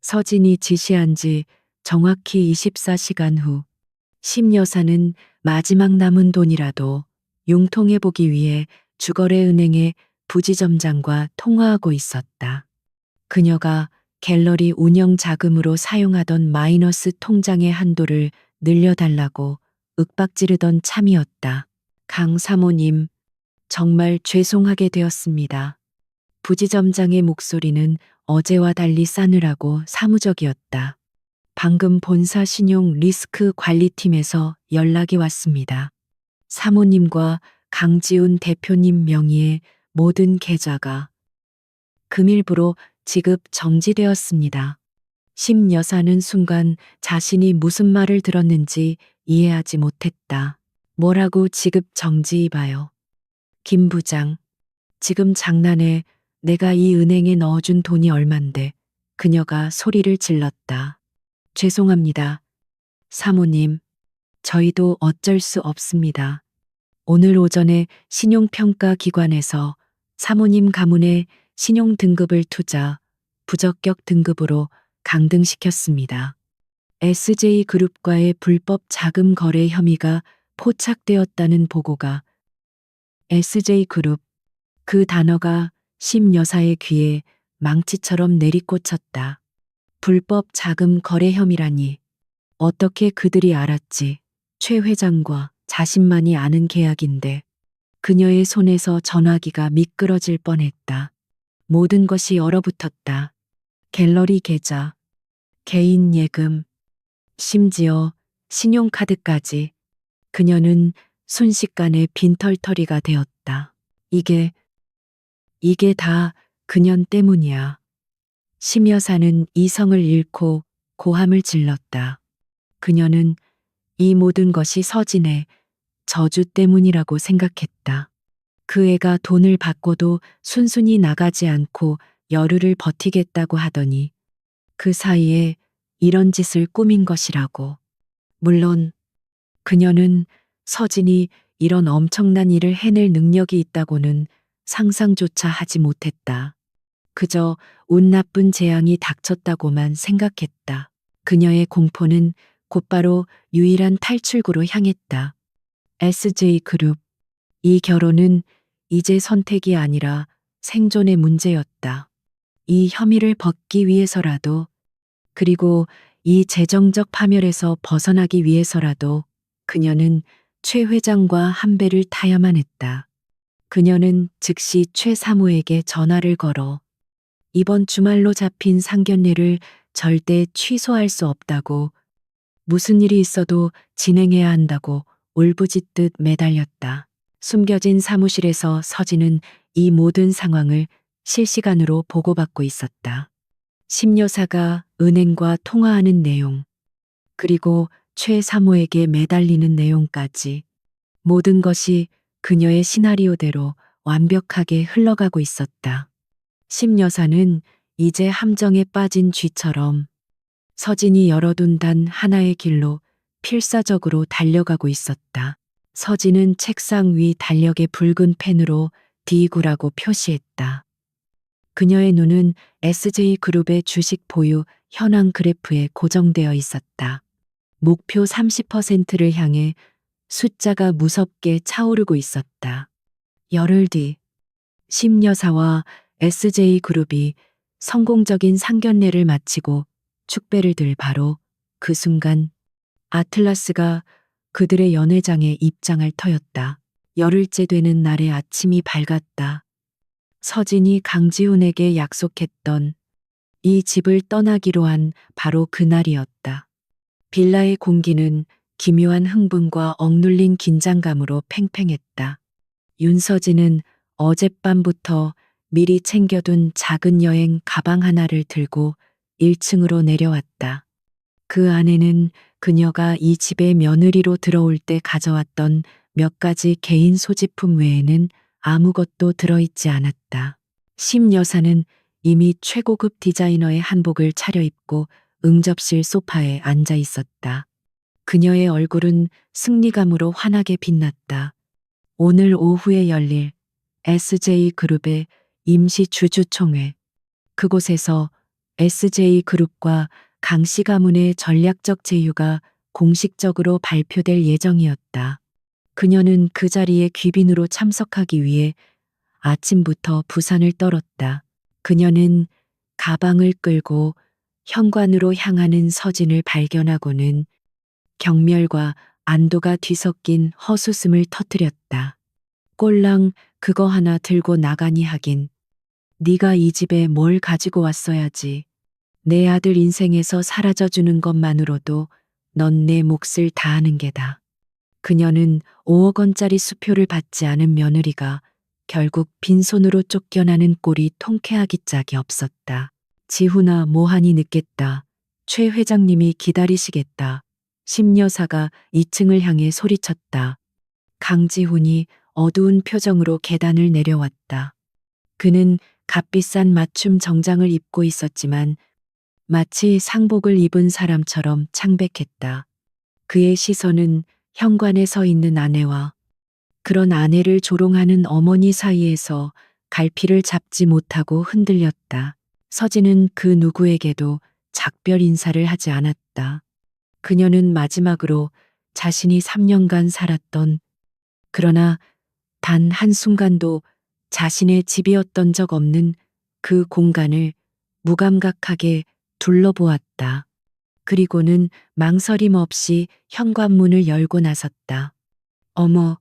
서진이 지시한 지 정확히 24시간 후 심 여사는 마지막 남은 돈이라도 융통해보기 위해 주거래은행의 부지점장과 통화하고 있었다. 그녀가 갤러리 운영 자금으로 사용하던 마이너스 통장의 한도를 늘려달라고 윽박지르던 참이었다. 강 사모님, 정말 죄송하게 되었습니다. 부지점장의 목소리는 어제와 달리 싸늘하고 사무적이었다. 방금 본사 신용 리스크 관리팀에서 연락이 왔습니다. 사모님과 강지훈 대표님 명의의 모든 계좌가 금일부로 지급 정지되었습니다. 심 여사는 순간 자신이 무슨 말을 들었는지 이해하지 못했다. 뭐라고 지급 정지 봐요. 김 부장, 지금 장난해. 내가 이 은행에 넣어준 돈이 얼만데. 그녀가 소리를 질렀다. 죄송합니다. 사모님, 저희도 어쩔 수 없습니다. 오늘 오전에 신용평가 기관에서 사모님 가문의 신용 등급을 투자, 부적격 등급으로 강등시켰습니다. SJ그룹과의 불법 자금 거래 혐의가 포착되었다는 보고가 SJ그룹, 그 단어가 심 여사의 귀에 망치처럼 내리꽂혔다. 불법 자금 거래 혐의라니. 어떻게 그들이 알았지? 최 회장과 자신만이 아는 계약인데. 그녀의 손에서 전화기가 미끄러질 뻔했다. 모든 것이 얼어붙었다. 갤러리 계좌, 개인 예금, 심지어 신용카드까지. 그녀는 순식간에 빈털터리가 되었다. 이게 다 그녀 때문이야. 심 여사는 이성을 잃고 고함을 질렀다. 그녀는 이 모든 것이 서진의 저주 때문이라고 생각했다. 그 애가 돈을 받고도 순순히 나가지 않고 열흘을 버티겠다고 하더니 그 사이에 이런 짓을 꾸민 것이라고. 물론 그녀는 서진이 이런 엄청난 일을 해낼 능력이 있다고는 상상조차 하지 못했다. 그저 운 나쁜 재앙이 닥쳤다고만 생각했다. 그녀의 공포는 곧바로 유일한 탈출구로 향했다. SJ그룹. 이 결혼은 이제 선택이 아니라 생존의 문제였다. 이 혐의를 벗기 위해서라도, 그리고 이 재정적 파멸에서 벗어나기 위해서라도 그녀는 최 회장과 한 배를 타야만 했다. 그녀는 즉시 최 사모에게 전화를 걸어 이번 주말로 잡힌 상견례를 절대 취소할 수 없다고, 무슨 일이 있어도 진행해야 한다고 울부짖듯 매달렸다. 숨겨진 사무실에서 서진은 이 모든 상황을 실시간으로 보고받고 있었다. 심 여사가 은행과 통화하는 내용, 그리고 최 사모에게 매달리는 내용까지. 모든 것이 그녀의 시나리오대로 완벽하게 흘러가고 있었다. 심 여사는 이제 함정에 빠진 쥐처럼 서진이 열어둔 단 하나의 길로 필사적으로 달려가고 있었다. 서진은 책상 위 달력의 붉은 펜으로 D9라고 표시했다. 그녀의 눈은 SJ그룹의 주식 보유 현황 그래프에 고정되어 있었다. 목표 30%를 향해 숫자가 무섭게 차오르고 있었다. 열흘 뒤, 심 여사와 SJ그룹이 성공적인 상견례를 마치고 축배를 들 바로 그 순간 아틀라스가 그들의 연회장에 입장할 터였다. 열흘째 되는 날의 아침이 밝았다. 서진이 강지훈에게 약속했던 이 집을 떠나기로 한 바로 그날이었다. 빌라의 공기는 기묘한 흥분과 억눌린 긴장감으로 팽팽했다. 윤서진은 어젯밤부터 미리 챙겨둔 작은 여행 가방 하나를 들고 1층으로 내려왔다. 그 안에는 그녀가 이 집에 며느리로 들어올 때 가져왔던 몇 가지 개인 소지품 외에는 아무것도 들어있지 않았다. 심 여사는 이미 최고급 디자이너의 한복을 차려입고 응접실 소파에 앉아 있었다. 그녀의 얼굴은 승리감으로 환하게 빛났다. 오늘 오후에 열릴 SJ그룹의 임시 주주총회. 그곳에서 SJ그룹과 강씨 가문의 전략적 제휴가 공식적으로 발표될 예정이었다. 그녀는 그 자리에 귀빈으로 참석하기 위해 아침부터 부산을 떨었다. 그녀는 가방을 끌고 현관으로 향하는 서진을 발견하고는 경멸과 안도가 뒤섞인 허수음을 터뜨렸다. 꼴랑 그거 하나 들고 나가니 하긴. 네가 이 집에 뭘 가지고 왔어야지. 내 아들 인생에서 사라져주는 것만으로도 넌 내 몫을 다하는 게다. 그녀는 5억 원짜리 수표를 받지 않은 며느리가 결국 빈손으로 쫓겨나는 꼴이 통쾌하기 짝이 없었다. 지훈아, 모하니 늦겠다. 최 회장님이 기다리시겠다. 심여사가 2층을 향해 소리쳤다. 강지훈이 어두운 표정으로 계단을 내려왔다. 그는 값비싼 맞춤 정장을 입고 있었지만 마치 상복을 입은 사람처럼 창백했다. 그의 시선은 현관에 서 있는 아내와 그런 아내를 조롱하는 어머니 사이에서 갈피를 잡지 못하고 흔들렸다. 서진은 그 누구에게도 작별 인사를 하지 않았다. 그녀는 마지막으로 자신이 3년간 살았던, 그러나 단 한순간도 자신의 집이었던 적 없는 그 공간을 무감각하게 둘러보았다. 그리고는 망설임 없이 현관문을 열고 나섰다. 어머,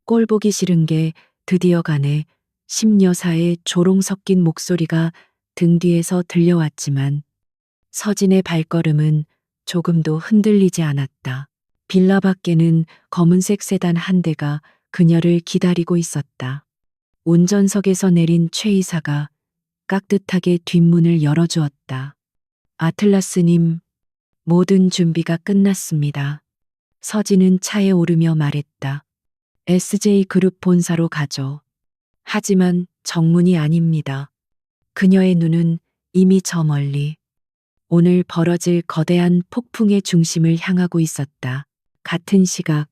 꼴 보기 싫은 게 드디어 가네. 심여사의 조롱 섞인 목소리가 등 뒤에서 들려왔지만 서진의 발걸음은 조금도 흔들리지 않았다. 빌라 밖에는 검은색 세단 한 대가 그녀를 기다리고 있었다. 운전석에서 내린 최 이사가 깍듯하게 뒷문을 열어주었다. 아틀라스님, 모든 준비가 끝났습니다. 서진은 차에 오르며 말했다. SJ그룹 본사로 가죠. 하지만 정문이 아닙니다. 그녀의 눈은 이미 저 멀리 오늘 벌어질 거대한 폭풍의 중심을 향하고 있었다. 같은 시각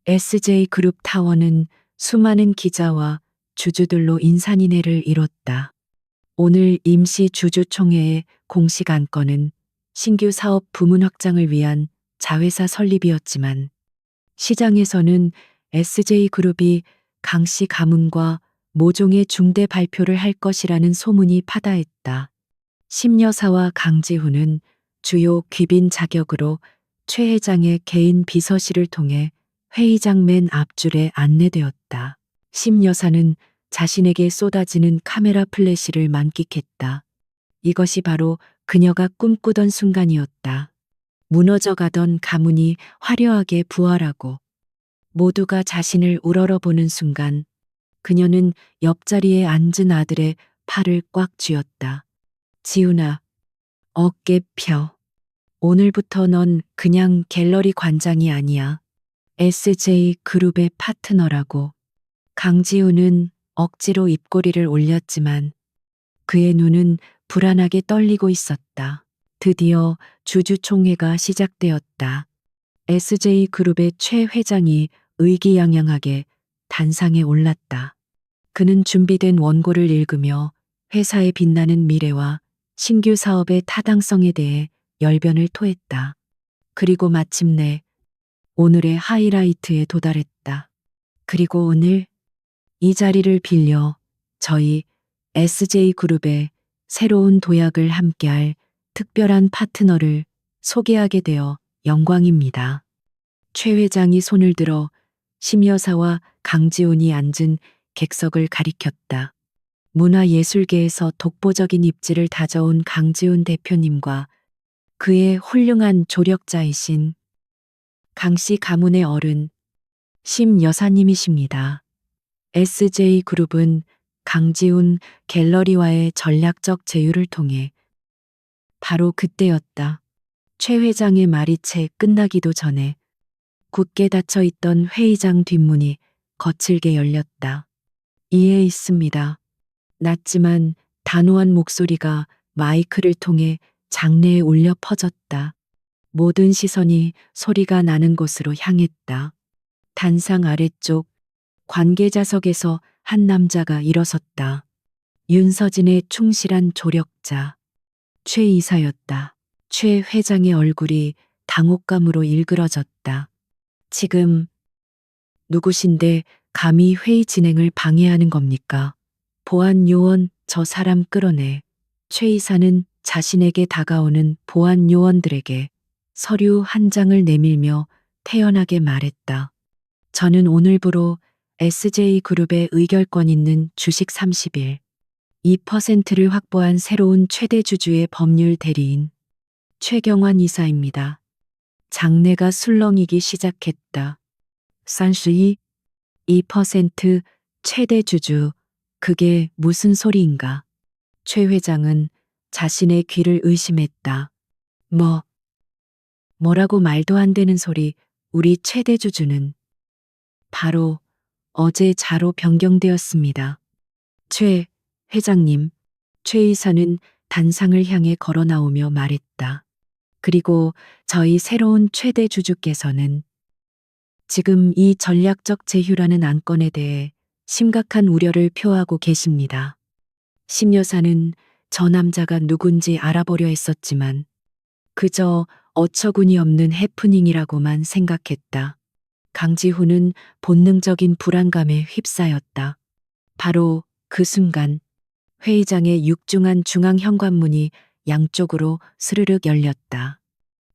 SJ그룹 타워는 수많은 기자와 주주들로 인산인해를 이뤘다. 오늘 임시 주주총회의 공식 안건은 신규 사업 부문 확장을 위한 자회사 설립이었지만 시장에서는 SJ그룹이 강씨 가문과 모종의 중대 발표를 할 것이라는 소문이 파다했다. 심여사와 강지훈은 주요 귀빈 자격으로 최 회장의 개인 비서실을 통해 회의장 맨 앞줄에 안내되었다. 심여사는 자신에게 쏟아지는 카메라 플래시를 만끽했다. 이것이 바로 그녀가 꿈꾸던 순간이었다. 무너져가던 가문이 화려하게 부활하고 모두가 자신을 우러러보는 순간 그녀는 옆자리에 앉은 아들의 팔을 꽉 쥐었다. 지훈아, 어깨 펴. 오늘부터 넌 그냥 갤러리 관장이 아니야. SJ그룹의 파트너라고. 강지훈은 억지로 입꼬리를 올렸지만 그의 눈은 불안하게 떨리고 있었다. 드디어 주주총회가 시작되었다. SJ그룹의 최 회장이 의기양양하게 단상에 올랐다. 그는 준비된 원고를 읽으며 회사의 빛나는 미래와 신규 사업의 타당성에 대해 열변을 토했다. 그리고 마침내 오늘의 하이라이트에 도달했다. 그리고 오늘 이 자리를 빌려 저희 SJ그룹의 새로운 도약을 함께할 특별한 파트너를 소개하게 되어 영광입니다. 최 회장이 손을 들어 심여사와 강지훈이 앉은 객석을 가리켰다. 문화예술계에서 독보적인 입지를 다져온 강지훈 대표님과 그의 훌륭한 조력자이신 강씨 가문의 어른 심 여사님이십니다. SJ그룹은 강지훈 갤러리와의 전략적 제휴를 통해 바로 그때였다. 최 회장의 말이 채 끝나기도 전에 굳게 닫혀 있던 회의장 뒷문이 거칠게 열렸다. 이해 있습니다. 낮지만 단호한 목소리가 마이크를 통해 장내에 울려 퍼졌다. 모든 시선이 소리가 나는 곳으로 향했다. 단상 아래쪽 관계자석에서 한 남자가 일어섰다. 윤서진의 충실한 조력자 최 이사였다. 최 회장의 얼굴이 당혹감으로 일그러졌다. 지금 누구신데 감히 회의 진행을 방해하는 겁니까? 보안 요원, 저 사람 끌어내. 최 이사는 자신에게 다가오는 보안 요원들에게 서류 한 장을 내밀며 태연하게 말했다. 저는 오늘부로 SJ그룹의 의결권 있는 주식 30일, 2%를 확보한 새로운 최대 주주의 법률 대리인 최경환 이사입니다. 장내가 술렁이기 시작했다. 32% 최대 주주, 그게 무슨 소리인가? 최 회장은 자신의 귀를 의심했다. 뭐라고 말도 안 되는 소리, 우리 최대 주주는 바로 어제 자로 변경되었습니다. 최 회장님, 최 이사는 단상을 향해 걸어 나오며 말했다. 그리고 저희 새로운 최대 주주께서는 지금 이 전략적 제휴라는 안건에 대해 심각한 우려를 표하고 계십니다. 심 여사는 저 남자가 누군지 알아보려 했었지만 그저 어처구니 없는 해프닝이라고만 생각했다. 강지훈은 본능적인 불안감에 휩싸였다. 바로 그 순간 회의장의 육중한 중앙 현관문이 양쪽으로 스르륵 열렸다.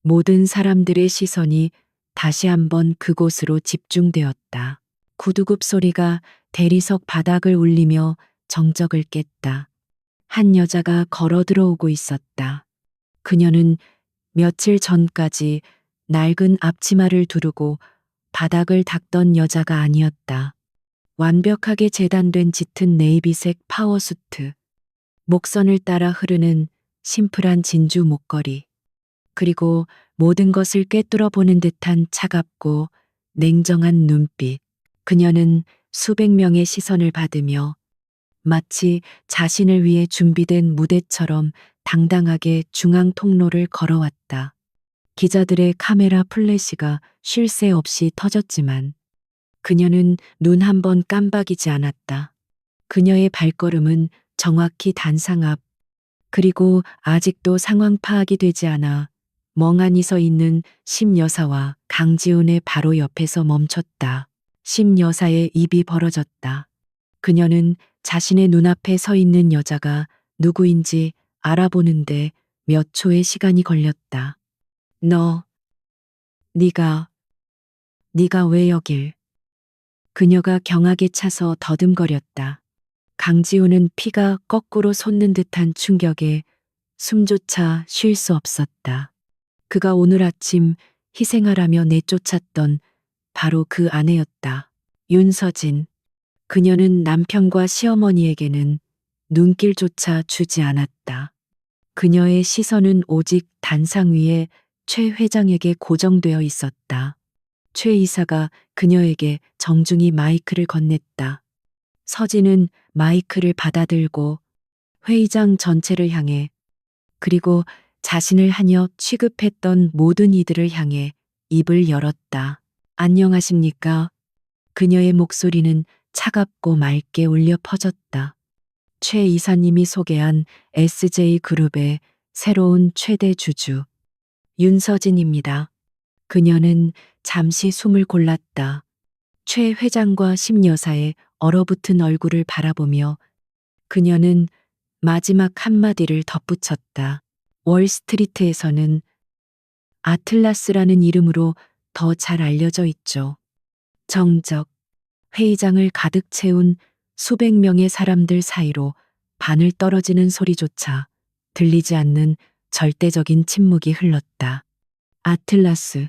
모든 사람들의 시선이 다시 한번 그곳으로 집중되었다. 구두굽 소리가 대리석 바닥을 울리며 정적을 깼다. 한 여자가 걸어 들어오고 있었다. 그녀는 며칠 전까지 낡은 앞치마를 두르고 바닥을 닦던 여자가 아니었다. 완벽하게 재단된 짙은 네이비색 파워수트, 목선을 따라 흐르는 심플한 진주 목걸이, 그리고 모든 것을 꿰뚫어 보는 듯한 차갑고 냉정한 눈빛. 그녀는 수백 명의 시선을 받으며 마치 자신을 위해 준비된 무대처럼 당당하게 중앙 통로를 걸어왔다. 기자들의 카메라 플래시가 쉴 새 없이 터졌지만 그녀는 눈 한 번 깜박이지 않았다. 그녀의 발걸음은 정확히 단상 앞, 그리고 아직도 상황 파악이 되지 않아 멍하니 서 있는 심 여사와 강지훈의 바로 옆에서 멈췄다. 심 여사의 입이 벌어졌다. 그녀는 자신의 눈앞에 서 있는 여자가 누구인지 알아보는데 몇 초의 시간이 걸렸다. 네가 왜 여길? 그녀가 경악에 차서 더듬거렸다. 강지훈은 피가 거꾸로 솟는 듯한 충격에 숨조차 쉴 수 없었다. 그가 오늘 아침 희생하라며 내쫓았던 바로 그 아내였다. 윤서진. 그녀는 남편과 시어머니에게는 눈길조차 주지 않았다. 그녀의 시선은 오직 단상 위에 최 회장에게 고정되어 있었다. 최 이사가 그녀에게 정중히 마이크를 건넸다. 서진은 마이크를 받아들고 회의장 전체를 향해, 그리고 자신을 하며 취급했던 모든 이들을 향해 입을 열었다. 안녕하십니까? 그녀의 목소리는 차갑고 맑게 울려 퍼졌다. 최 이사님이 소개한 SJ그룹의 새로운 최대 주주, 윤서진입니다. 그녀는 잠시 숨을 골랐다. 최 회장과 심 여사의 얼어붙은 얼굴을 바라보며 그녀는 마지막 한마디를 덧붙였다. 월스트리트에서는 아틀라스라는 이름으로 더 잘 알려져 있죠. 정적, 회의장을 가득 채운 수백 명의 사람들 사이로 바늘 떨어지는 소리조차 들리지 않는 절대적인 침묵이 흘렀다. 아틀라스,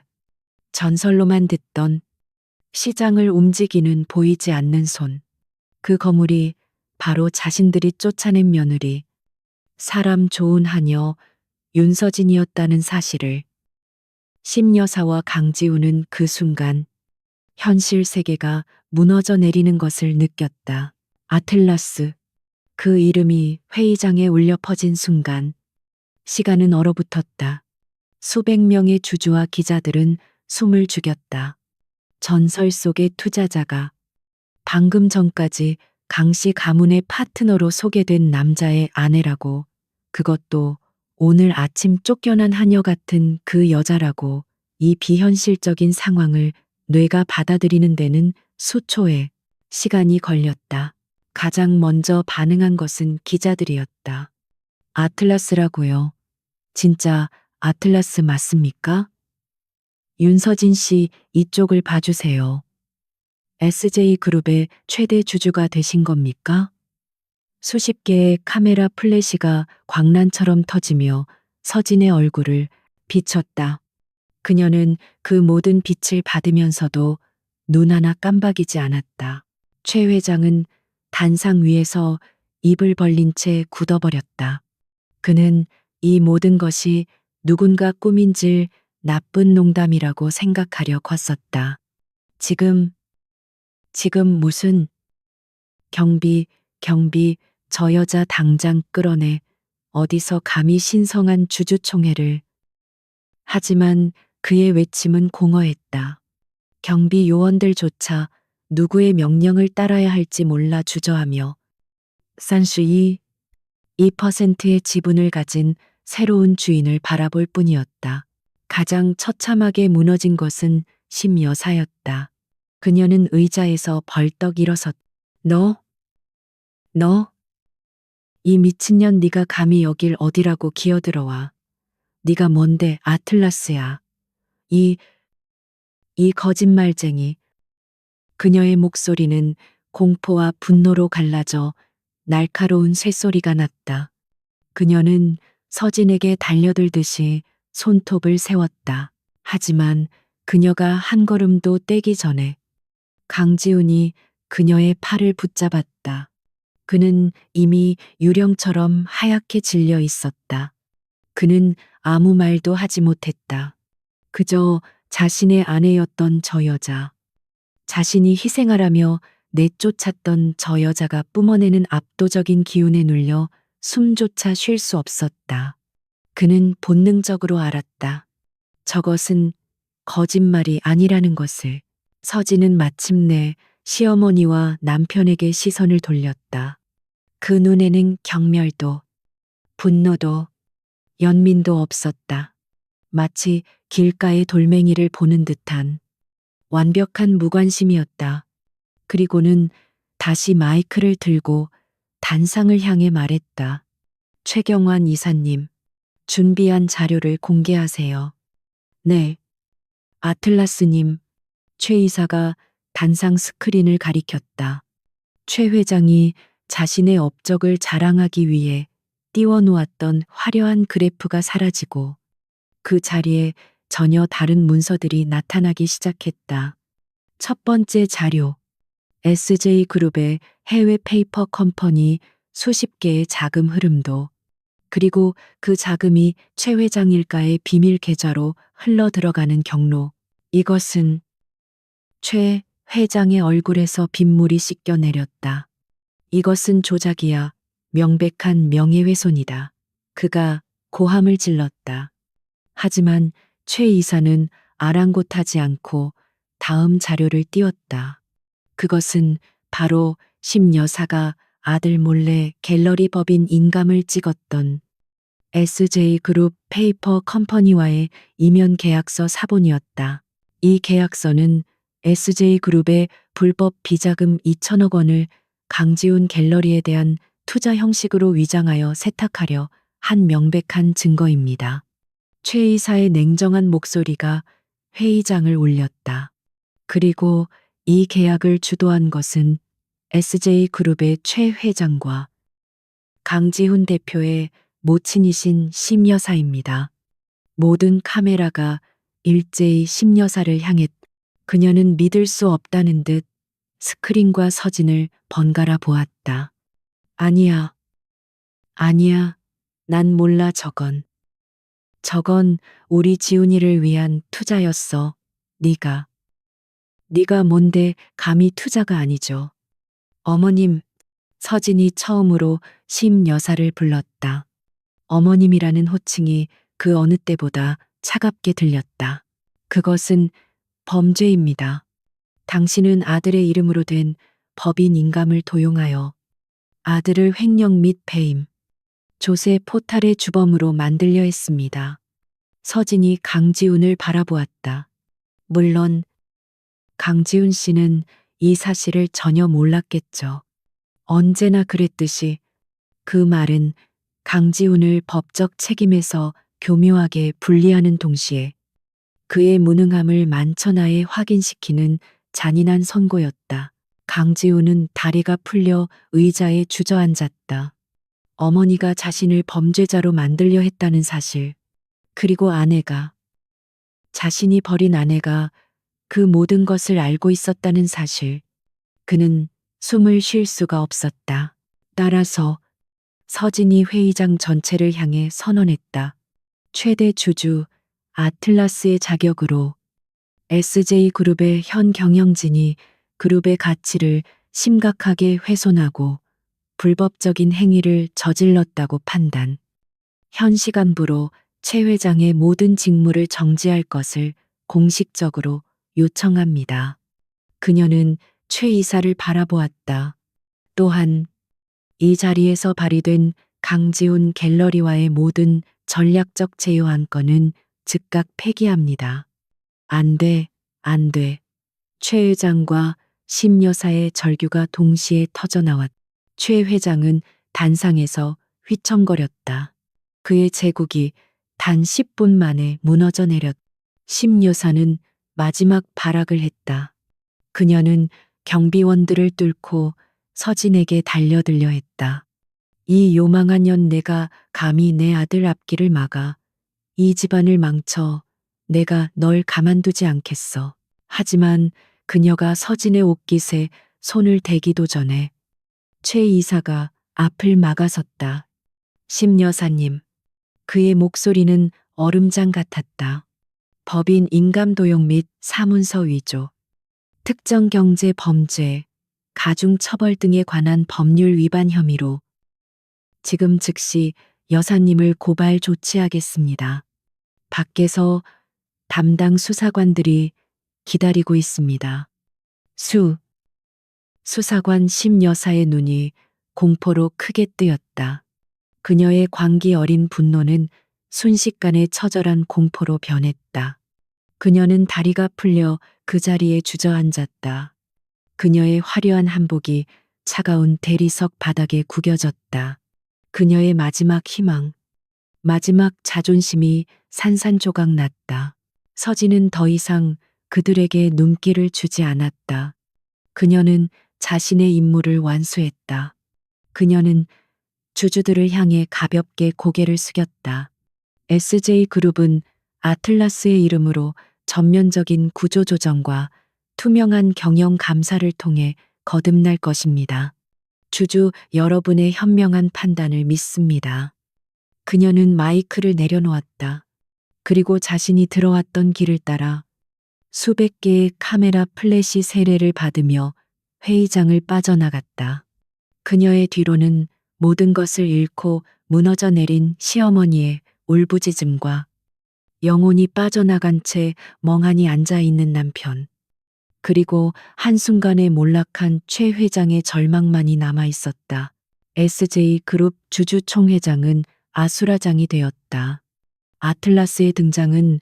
전설로만 듣던 시장을 움직이는 보이지 않는 손. 그 거물이 바로 자신들이 쫓아낸 며느리, 사람 좋은 하녀 윤서진이었다는 사실을 심 여사와 강지훈은 그 순간 현실 세계가 무너져 내리는 것을 느꼈다. 아틀라스, 그 이름이 회의장에 울려 퍼진 순간 시간은 얼어붙었다. 수백 명의 주주와 기자들은 숨을 죽였다. 전설 속의 투자자가 방금 전까지 강씨 가문의 파트너로 소개된 남자의 아내라고, 그것도 오늘 아침 쫓겨난 하녀 같은 그 여자라고, 이 비현실적인 상황을 뇌가 받아들이는 데는 수초의 시간이 걸렸다. 가장 먼저 반응한 것은 기자들이었다. 아틀라스라고요? 진짜 아틀라스 맞습니까? 윤서진 씨, 이쪽을 봐주세요. SJ그룹의 최대 주주가 되신 겁니까? 수십 개의 카메라 플래시가 광란처럼 터지며 서진의 얼굴을 비췄다. 그녀는 그 모든 빛을 받으면서도 눈 하나 깜박이지 않았다. 최 회장은 단상 위에서 입을 벌린 채 굳어버렸다. 그는 이 모든 것이 누군가 꾸민질 나쁜 농담이라고 생각하려 컸었다. 지금 무슨 경비, 저 여자 당장 끌어내. 어디서 감히 신성한 주주총회를. 하지만 그의 외침은 공허했다. 경비 요원들조차 누구의 명령을 따라야 할지 몰라 주저하며 산슈이 2%의 지분을 가진 새로운 주인을 바라볼 뿐이었다. 가장 처참하게 무너진 것은 심 여사였다. 그녀는 의자에서 벌떡 일어섰. 너, 이 미친년 네가 감히 여길 어디라고 기어들어와. 네가 뭔데 아틀라스야. 이 거짓말쟁이. 그녀의 목소리는 공포와 분노로 갈라져 날카로운 쇳소리가 났다. 그녀는 서진에게 달려들듯이 손톱을 세웠다. 하지만 그녀가 한 걸음도 떼기 전에 강지훈이 그녀의 팔을 붙잡았다. 그는 이미 유령처럼 하얗게 질려 있었다. 그는 아무 말도 하지 못했다. 그저 자신의 아내였던 저 여자, 자신이 희생하라며 내쫓았던 저 여자가 뿜어내는 압도적인 기운에 눌려 숨조차 쉴 수 없었다. 그는 본능적으로 알았다. 저것은 거짓말이 아니라는 것을. 서진은 마침내 시어머니와 남편에게 시선을 돌렸다. 그 눈에는 경멸도, 분노도, 연민도 없었다. 마치 길가의 돌멩이를 보는 듯한 완벽한 무관심이었다. 그리고는 다시 마이크를 들고 단상을 향해 말했다. 최경환 이사님, 준비한 자료를 공개하세요. 네, 아틀라스님. 최 이사가 단상 스크린을 가리켰다. 최 회장이 자신의 업적을 자랑하기 위해 띄워놓았던 화려한 그래프가 사라지고 그 자리에 전혀 다른 문서들이 나타나기 시작했다. 첫 번째 자료. SJ그룹의 해외 페이퍼 컴퍼니 수십 개의 자금 흐름도, 그리고 그 자금이 최 회장 일가의 비밀 계좌로 흘러 들어가는 경로. 이것은 최 회장의 얼굴에서 빗물이 씻겨 내렸다. 이것은 조작이야. 명백한 명예훼손이다. 그가 고함을 질렀다. 하지만 최 이사는 아랑곳하지 않고 다음 자료를 띄웠다. 그것은 바로 심 여사가 아들 몰래 갤러리 법인 인감을 찍었던 SJ그룹 페이퍼 컴퍼니와의 이면 계약서 사본이었다. 이 계약서는 SJ그룹의 불법 비자금 2천억 원을 강지훈 갤러리에 대한 투자 형식으로 위장하여 세탁하려 한 명백한 증거입니다. 최 이사의 냉정한 목소리가 회의장을 울렸다. 그리고 이 계약을 주도한 것은 SJ그룹의 최 회장과 강지훈 대표의 모친이신 심 여사입니다. 모든 카메라가 일제히 심 여사를 향했다. 그녀는 믿을 수 없다는 듯 스크린과 서진을 번갈아 보았다. 아니야, 난 몰라. 저건 우리 지훈이를 위한 투자였어. 네가 뭔데. 감히. 투자가 아니죠. 어머님. 서진이 처음으로 심 여사를 불렀다. 어머님이라는 호칭이 그 어느 때보다 차갑게 들렸다. 그것은 범죄입니다. 당신은 아들의 이름으로 된 법인 인감을 도용하여 아들을 횡령 및 배임, 조세 포탈의 주범으로 만들려 했습니다. 서진이 강지훈을 바라보았다. 물론 강지훈 씨는 이 사실을 전혀 몰랐겠죠. 언제나 그랬듯이 그 말은 강지훈을 법적 책임에서 교묘하게 분리하는 동시에 그의 무능함을 만천하에 확인시키는 잔인한 선고였다. 강지우는 다리가 풀려 의자에 주저앉았다. 어머니가 자신을 범죄자로 만들려 했다는 사실, 그리고 아내가, 자신이 버린 아내가 그 모든 것을 알고 있었다는 사실, 그는 숨을 쉴 수가 없었다. 따라서 서진이 회의장 전체를 향해 선언했다. 최대 주주 아틀라스의 자격으로 SJ그룹의 현 경영진이 그룹의 가치를 심각하게 훼손하고 불법적인 행위를 저질렀다고 판단. 현 시간부로 최 회장의 모든 직무를 정지할 것을 공식적으로 요청합니다. 그녀는 최 이사를 바라보았다. 또한 이 자리에서 발의된 강지훈 갤러리와의 모든 전략적 제휴 안건은 즉각 폐기합니다. 안 돼, 안 돼. 최 회장과 심 여사의 절규가 동시에 터져나왔다. 최 회장은 단상에서 휘청거렸다. 그의 제국이 단 10분 만에 무너져 내렸다. 심 여사는 마지막 발악을 했다. 그녀는 경비원들을 뚫고 서진에게 달려들려 했다. 이 요망한 년, 내가 감히 내 아들 앞길을 막아 이 집안을 망쳐 내가 널 가만두지 않겠어. 하지만 그녀가 서진의 옷깃에 손을 대기도 전에 최 이사가 앞을 막아섰다. 심 여사님. 그의 목소리는 얼음장 같았다. 법인 인감도용 및 사문서 위조, 특정 경제 범죄, 가중처벌 등에 관한 법률 위반 혐의로 지금 즉시 여사님을 고발 조치하겠습니다. 밖에서 담당 수사관들이 기다리고 있습니다. 수사관 심 여사의 눈이 공포로 크게 뜨였다. 그녀의 광기 어린 분노는 순식간에 처절한 공포로 변했다. 그녀는 다리가 풀려 그 자리에 주저앉았다. 그녀의 화려한 한복이 차가운 대리석 바닥에 구겨졌다. 그녀의 마지막 희망, 마지막 자존심이 산산조각 났다. 서진은 더 이상 그들에게 눈길을 주지 않았다. 그녀는 자신의 임무를 완수했다. 그녀는 주주들을 향해 가볍게 고개를 숙였다. SJ그룹은 아틀라스의 이름으로 전면적인 구조조정과 투명한 경영 감사를 통해 거듭날 것입니다. 주주 여러분의 현명한 판단을 믿습니다. 그녀는 마이크를 내려놓았다. 그리고 자신이 들어왔던 길을 따라 수백 개의 카메라 플래시 세례를 받으며 회의장을 빠져나갔다. 그녀의 뒤로는 모든 것을 잃고 무너져 내린 시어머니의 울부짖음과 영혼이 빠져나간 채 멍하니 앉아있는 남편, 그리고 한순간에 몰락한 최 회장의 절망만이 남아있었다. SJ그룹 주주총회장은 아수라장이 되었다. 아틀라스의 등장은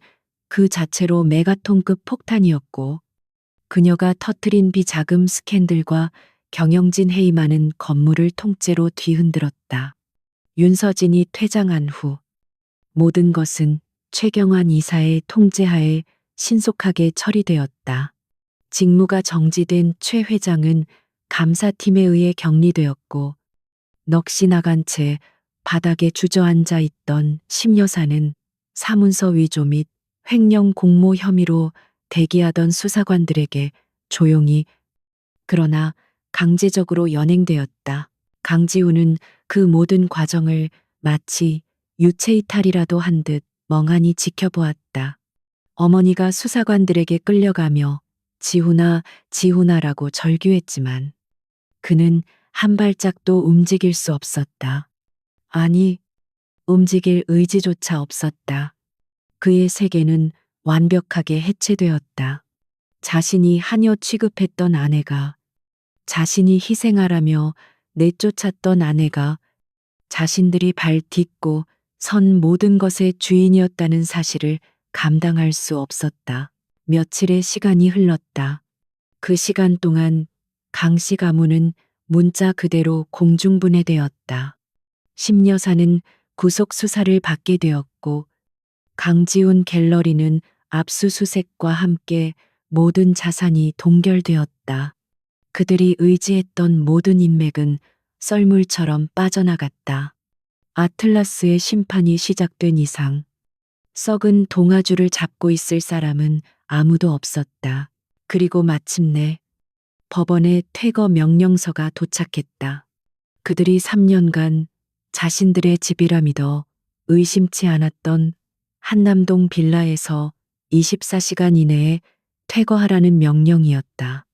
그 자체로 메가톤급 폭탄이었고, 그녀가 터트린 비자금 스캔들과 경영진 해임하는 건물을 통째로 뒤흔들었다. 윤서진이 퇴장한 후 모든 것은 최경환 이사의 통제하에 신속하게 처리되었다. 직무가 정지된 최 회장은 감사팀에 의해 격리되었고, 넋이 나간 채 바닥에 주저앉아 있던 심 여사는 사문서 위조 및 횡령 공모 혐의로 대기하던 수사관들에게 조용히, 그러나 강제적으로 연행되었다. 강지우는 그 모든 과정을 마치 유체이탈이라도 한 듯 멍하니 지켜보았다. 어머니가 수사관들에게 끌려가며 지훈아, 지훈아라고 절규했지만 그는 한 발짝도 움직일 수 없었다. 아니, 움직일 의지조차 없었다. 그의 세계는 완벽하게 해체되었다. 자신이 하녀 취급했던 아내가, 자신이 희생하라며 내쫓았던 아내가 자신들이 발 딛고 선 모든 것의 주인이었다는 사실을 감당할 수 없었다. 며칠의 시간이 흘렀다. 그 시간 동안 강씨 가문은 문자 그대로 공중분해되었다. 심 여사는 구속 수사를 받게 되었고, 강지훈 갤러리는 압수수색과 함께 모든 자산이 동결되었다. 그들이 의지했던 모든 인맥은 썰물처럼 빠져나갔다. 아틀라스의 심판이 시작된 이상 썩은 동아줄을 잡고 있을 사람은 아무도 없었다. 그리고 마침내 법원의 퇴거 명령서가 도착했다. 그들이 3년간 자신들의 집이라 믿어 의심치 않았던 한남동 빌라에서 24시간 이내에 퇴거하라는 명령이었다.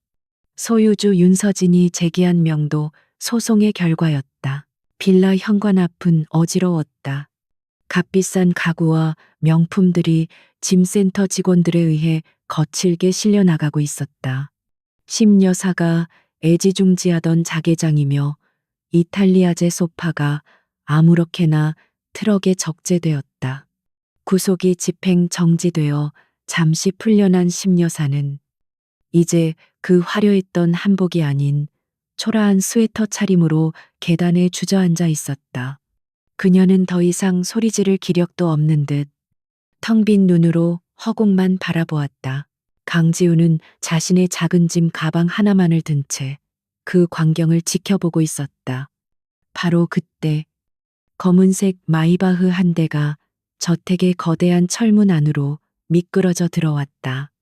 소유주 윤서진이 제기한 명도 소송의 결과였다. 빌라 현관 앞은 어지러웠다. 값비싼 가구와 명품들이 짐센터 직원들에 의해 거칠게 실려나가고 있었다. 심 여사가 애지중지하던 자개장이며 이탈리아제 소파가 아무렇게나 트럭에 적재되었다. 구속이 집행 정지되어 잠시 풀려난 심 여사는 이제 그 화려했던 한복이 아닌 초라한 스웨터 차림으로 계단에 주저앉아 있었다. 그녀는 더 이상 소리 지를 기력도 없는 듯 텅 빈 눈으로 허공만 바라보았다. 강지우는 자신의 작은 짐 가방 하나만을 든 채 그 광경을 지켜보고 있었다. 바로 그때 검은색 마이바흐 한 대가 저택의 거대한 철문 안으로 미끄러져 들어왔다.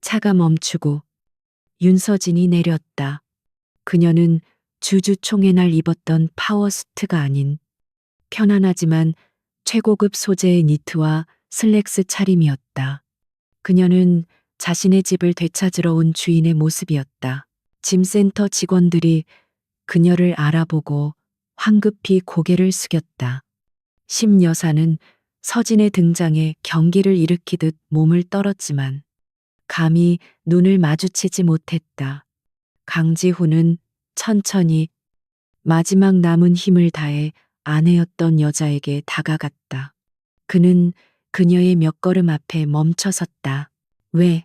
차가 멈추고 윤서진이 내렸다. 그녀는 주주총회 날 입었던 파워수트가 아닌 편안하지만 최고급 소재의 니트와 슬랙스 차림이었다. 그녀는 자신의 집을 되찾으러 온 주인의 모습이었다. 짐센터 직원들이 그녀를 알아보고 황급히 고개를 숙였다. 심 여사는 서진의 등장에 경기를 일으키듯 몸을 떨었지만 감히 눈을 마주치지 못했다. 강지훈은 천천히 마지막 남은 힘을 다해 아내였던 여자에게 다가갔다. 그는 그녀의 몇 걸음 앞에 멈춰섰다. 왜?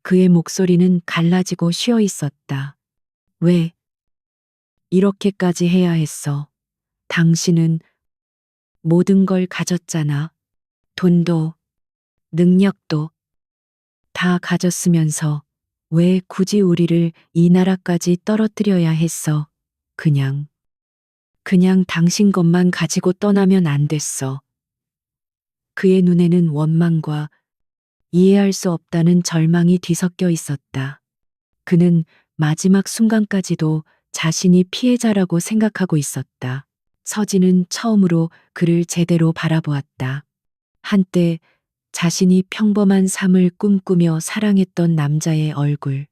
그의 목소리는 갈라지고 쉬어 있었다. 왜? 이렇게까지 해야 했어. 당신은 모든 걸 가졌잖아. 돈도, 능력도 다 가졌으면서 왜 굳이 우리를 이 나라까지 떨어뜨려야 했어. 그냥 당신 것만 가지고 떠나면 안 됐어. 그의 눈에는 원망과 이해할 수 없다는 절망이 뒤섞여 있었다. 그는 마지막 순간까지도 자신이 피해자라고 생각하고 있었다. 서진은 처음으로 그를 제대로 바라보았다. 한때 자신이 평범한 삶을 꿈꾸며 사랑했던 남자의 얼굴.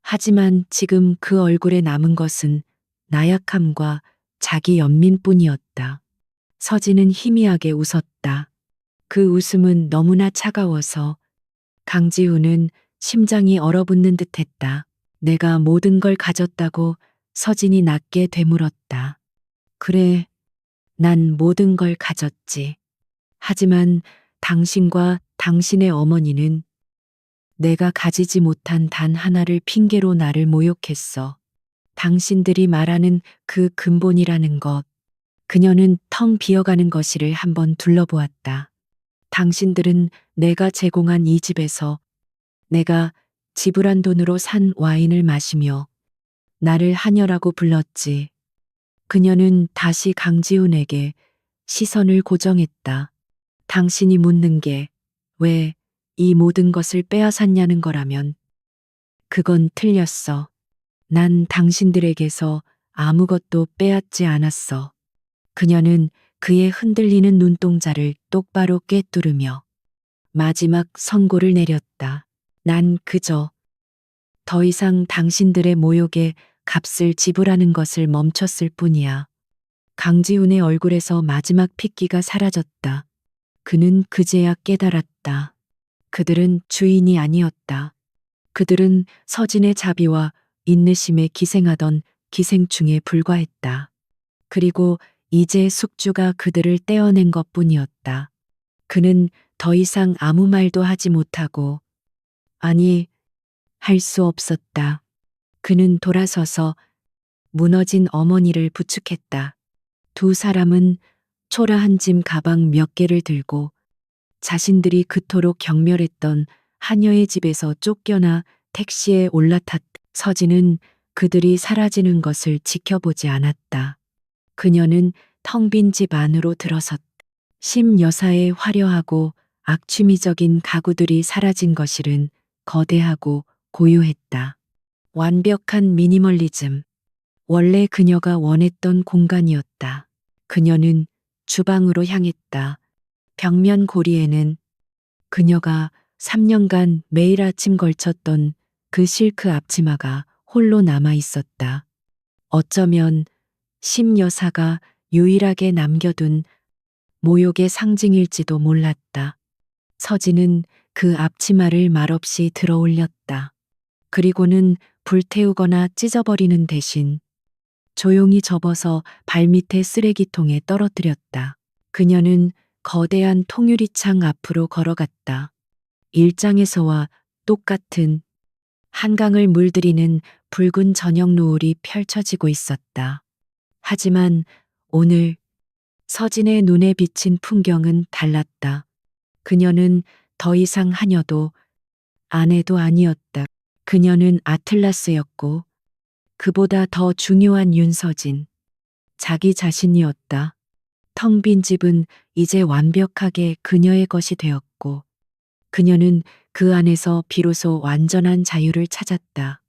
하지만 지금 그 얼굴에 남은 것은 나약함과 자기 연민뿐이었다. 서진은 희미하게 웃었다. 그 웃음은 너무나 차가워서 강지우는 심장이 얼어붙는 듯했다. 내가 모든 걸 가졌다고 서진이 낮게 되물었다. 그래, 난 모든 걸 가졌지. 하지만 당신과 당신의 어머니는 내가 가지지 못한 단 하나를 핑계로 나를 모욕했어. 당신들이 말하는 그 근본이라는 것. 그녀는 텅 비어가는 거실을 한번 둘러보았다. 당신들은 내가 제공한 이 집에서 내가 지불한 돈으로 산 와인을 마시며 나를 하녀라고 불렀지. 그녀는 다시 강지훈에게 시선을 고정했다. 당신이 묻는 게 왜 이 모든 것을 빼앗았냐는 거라면 그건 틀렸어. 난 당신들에게서 아무것도 빼앗지 않았어. 그녀는 그의 흔들리는 눈동자를 똑바로 꿰뚫으며 마지막 선고를 내렸다. 난 그저 더 이상 당신들의 모욕에 값을 지불하는 것을 멈췄을 뿐이야. 강지훈의 얼굴에서 마지막 핏기가 사라졌다. 그는 그제야 깨달았다. 그들은 주인이 아니었다. 그들은 서진의 자비와 인내심에 기생하던 기생충에 불과했다. 그리고 이제 숙주가 그들을 떼어낸 것뿐이었다. 그는 더 이상 아무 말도 하지 못하고, 아니, 할 수 없었다. 그는 돌아서서 무너진 어머니를 부축했다. 두 사람은 초라한 짐 가방 몇 개를 들고 자신들이 그토록 경멸했던 하녀의 집에서 쫓겨나 택시에 올라탔. 서진은 그들이 사라지는 것을 지켜보지 않았다. 그녀는 텅 빈 집 안으로 들어섰다. 심 여사의 화려하고 악취미적인 가구들이 사라진 거실은 거대하고 고요했다. 완벽한 미니멀리즘. 원래 그녀가 원했던 공간이었다. 그녀는 주방으로 향했다. 벽면 고리에는 그녀가 3년간 매일 아침 걸쳤던 그 실크 앞치마가 홀로 남아 있었다. 어쩌면 심 여사가 유일하게 남겨둔 모욕의 상징일지도 몰랐다. 서진은 그 앞치마를 말없이 들어 올렸다. 그리고는 불태우거나 찢어버리는 대신 조용히 접어서 발밑에 쓰레기통에 떨어뜨렸다. 그녀는 거대한 통유리창 앞으로 걸어갔다. 일장에서와 똑같은 한강을 물들이는 붉은 저녁 노을이 펼쳐지고 있었다. 하지만 오늘 서진의 눈에 비친 풍경은 달랐다. 그녀는 더 이상 하녀도 아내도 아니었다. 그녀는 아틀라스였고 그보다 더 중요한 윤서진, 자기 자신이었다. 텅 빈 집은 이제 완벽하게 그녀의 것이 되었고 그녀는 그 안에서 비로소 완전한 자유를 찾았다.